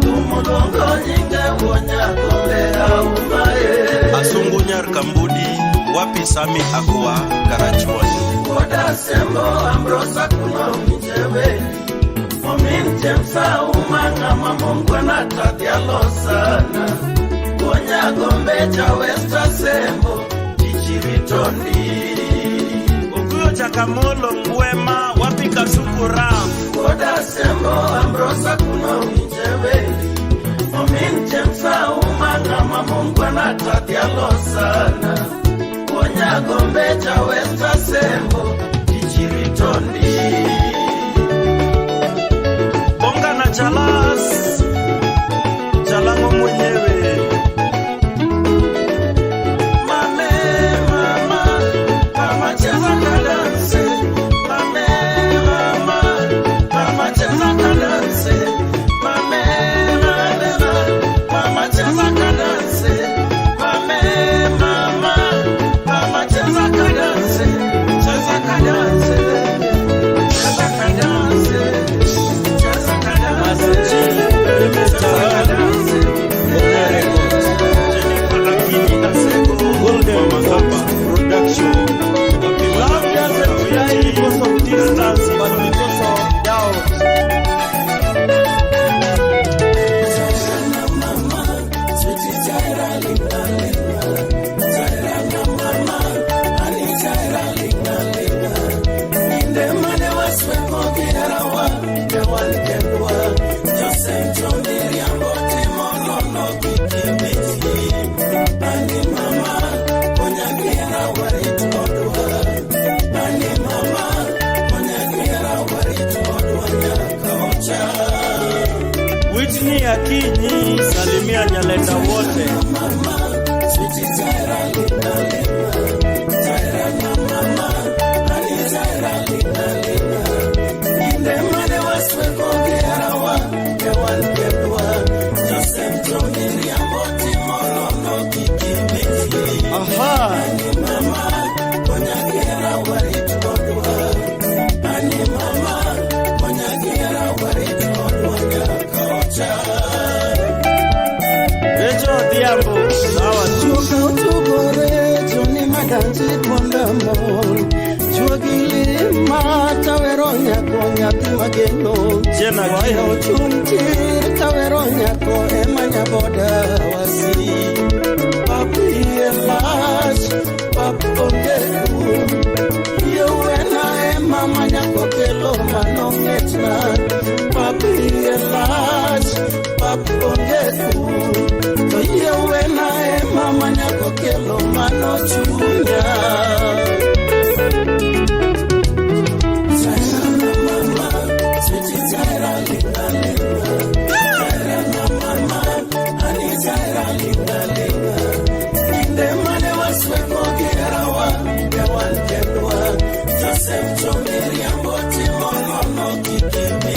Tomolongo nyinge Wanyagombe Aumae Asungu nyar kambudi Wapi Sami Akwa Karachuani Woda Sembo Ambrosa kuna umijewe Momin Jemsa umanga mamungwa na tadialo sana Wanyagombe cha Westa Sembo Ichiritoni Ukuyo chakamolo ngwema Wapi Kasuku Ram Woda Sembo Ambrosa kuna umijewe Momin Jemsa umanga mamungwa na tadialo sana Wanyagombe cha Westa Sembo Ichiritoni Bonga na Chalas Chalango mwenyewe Mame mama Mama cheza kadanse Mame mama Mama cheza kadanse Mame mama Mama cheza kadanse Mame mama Mama cheza kadanse Cheza kadanse Cheza kadanse Cheza kadanse Golden Makamba Production Love doesn't die because of distance but because of doubt Whitney Akinyi salimia Nyalenda wote Aha Rejo Diambo sawa Chuka utugore Juni madanji kondamol Chuagili mataweronya konya timageno Jena Wayo chuntir taweronya ko emanya boda wasi Papi elash Papi ongeku Yowena emamanya kokelo manongetna Papi elash Papi ongeku Yowena emamanya kokelo manochunya Joseph Chomeri amboti mono no kikimi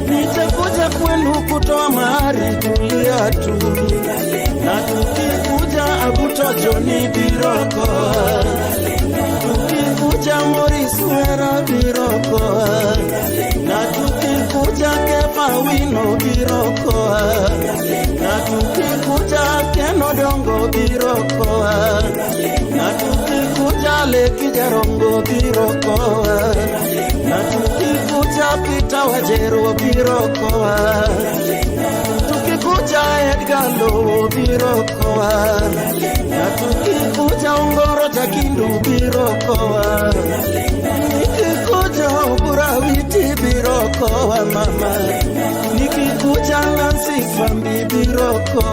Nitakuja kwenu kutoa mahari kulia tu, na tukikuja Abutojoni biroko, tukikuja Morris Wera biroko, na tukikuja Kefa Wino biroko, na tukikuja Keno Dongo biroko, na tukikuja Leki Jarongo biroko, na tukikuja Pita Wajero biroko, tukikuja Edgar Lowo biroko, na tukikuja Ongoro Jakindu biroko, nikikuja Burawiti biroko mama, nikikuja Nancy Fambi biroko,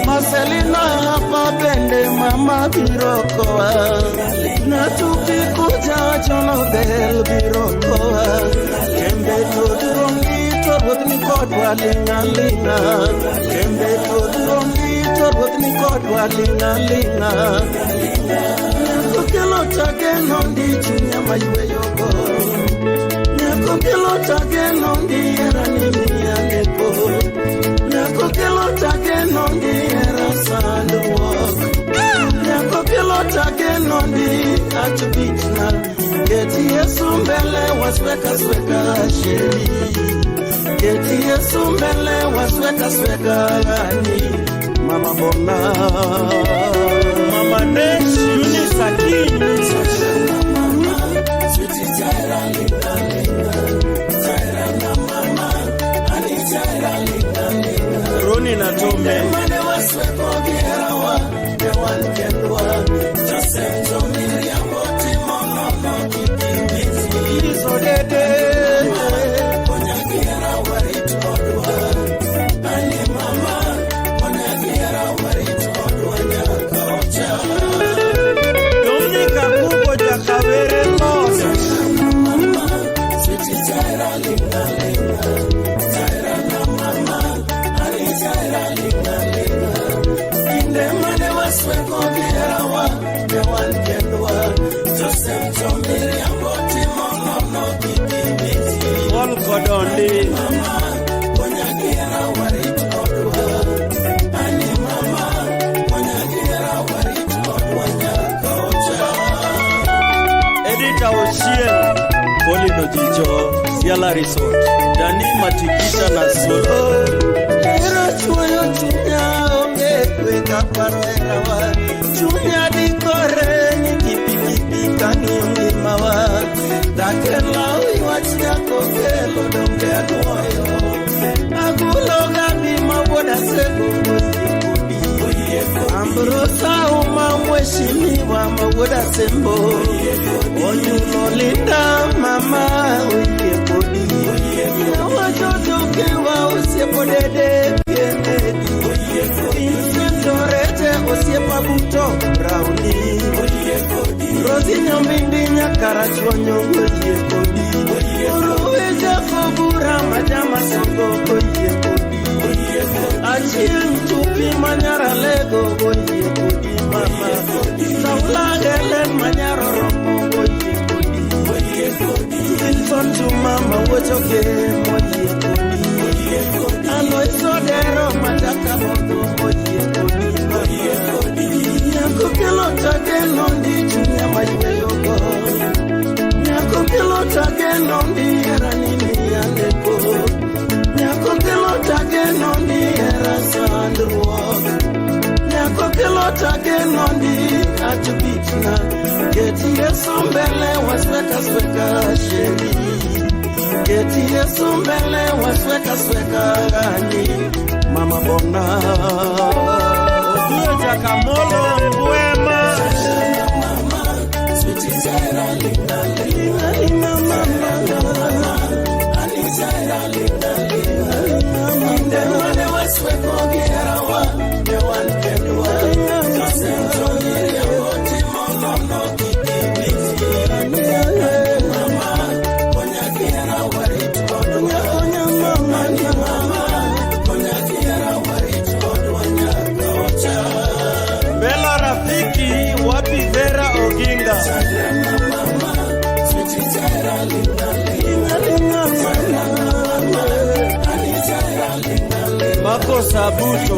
Marcelina hapa Bende mama biroko, na tukikuja Jonobel biroko, Kembe Todurongi Torwot Nikodwa Linga Linga, Kembe Todurongi Torwot Nikodwa Linga Linga, Nyakokelo Tage Nondi Chunya Maywe Yogo, Nyakokelo Tage Nondi Era Nini Yaneko, Nyakokelo Tage Nondi Era Sandwalk, Nyakokelo Tage Nondi Achubitna, Geti Yesu mbele wasweka sweka sheri, Geti Yesu mbele wasweka sweka gani, Mama Bona, Mama Nesh, Eunice Akini, Mama, Sweetie Jaira Linga Linga, Jaira na Mama, Ani Jaira Linga Linga, Roni na Tome, Mane wasweko gerawa, Dewan Kendwa, Joseph Jomiri Yamboti Mono, Iso dede, Konyagira Warit Odwa, Ani Mama, Konyagira Warit Odwa Nyakaocha, Dominika Kuko Jakavere Mosa, Mama, Sweetie Jaira Linga Linga, Jaira na Mama, Ani Jaira Linga Linga, Inde Mane Wasweko Gerawa, Dewan Kendwa, Joseph Jomiri Yamboti Mono, Paul Kodondi, Mama, Konyagira Warit Odwa, Ani Mama, Konyagira Warit Odwa Nyakaocha, Edita Oshien, Polino Jicho, Siala Resort, Dani Matikita na Solo, Era Chuyo Chunya, Onge Kapara wa, Chunya Dikore, Nikipi Kani Mawa, Dakela Wachia Kokelo Donge Agoyo, Agulo Gabi Mawoda Sego, Ambrosa Uma Mweshimiwa Mawoda Sembo, Onyulo Linda Mama Uyekodi, Wajojo Kewa Usiepodede Kennedy, Insentorete Usiepabuto Brownie, Rosi Nyambindi Nyakarachuonyo Uyekodi, Uruweja Kobura Majama Songo Uyekodi, Achie Mtupi Manyara Lego Uyekodi Mama, Saula Helen Manyara Romo Uyekodi, Wilson to Mama Wochoke Uyekodi, Aloy Sodero Mataka Mondo Uyekodi, Nyakokelo Tage Nondi Chunya Keti Yesu mbele wasweka sheri. Keti Yesu mbele wasweka gani. Mama Bona Oduo Jakamolo Mbwema Mama Sweetie Zaira Linda Mama Ani Zaira Linda Mama Mane wasweko gerawa The one can do Bella Rafiki wapi Vera Oginga Mako Sabuto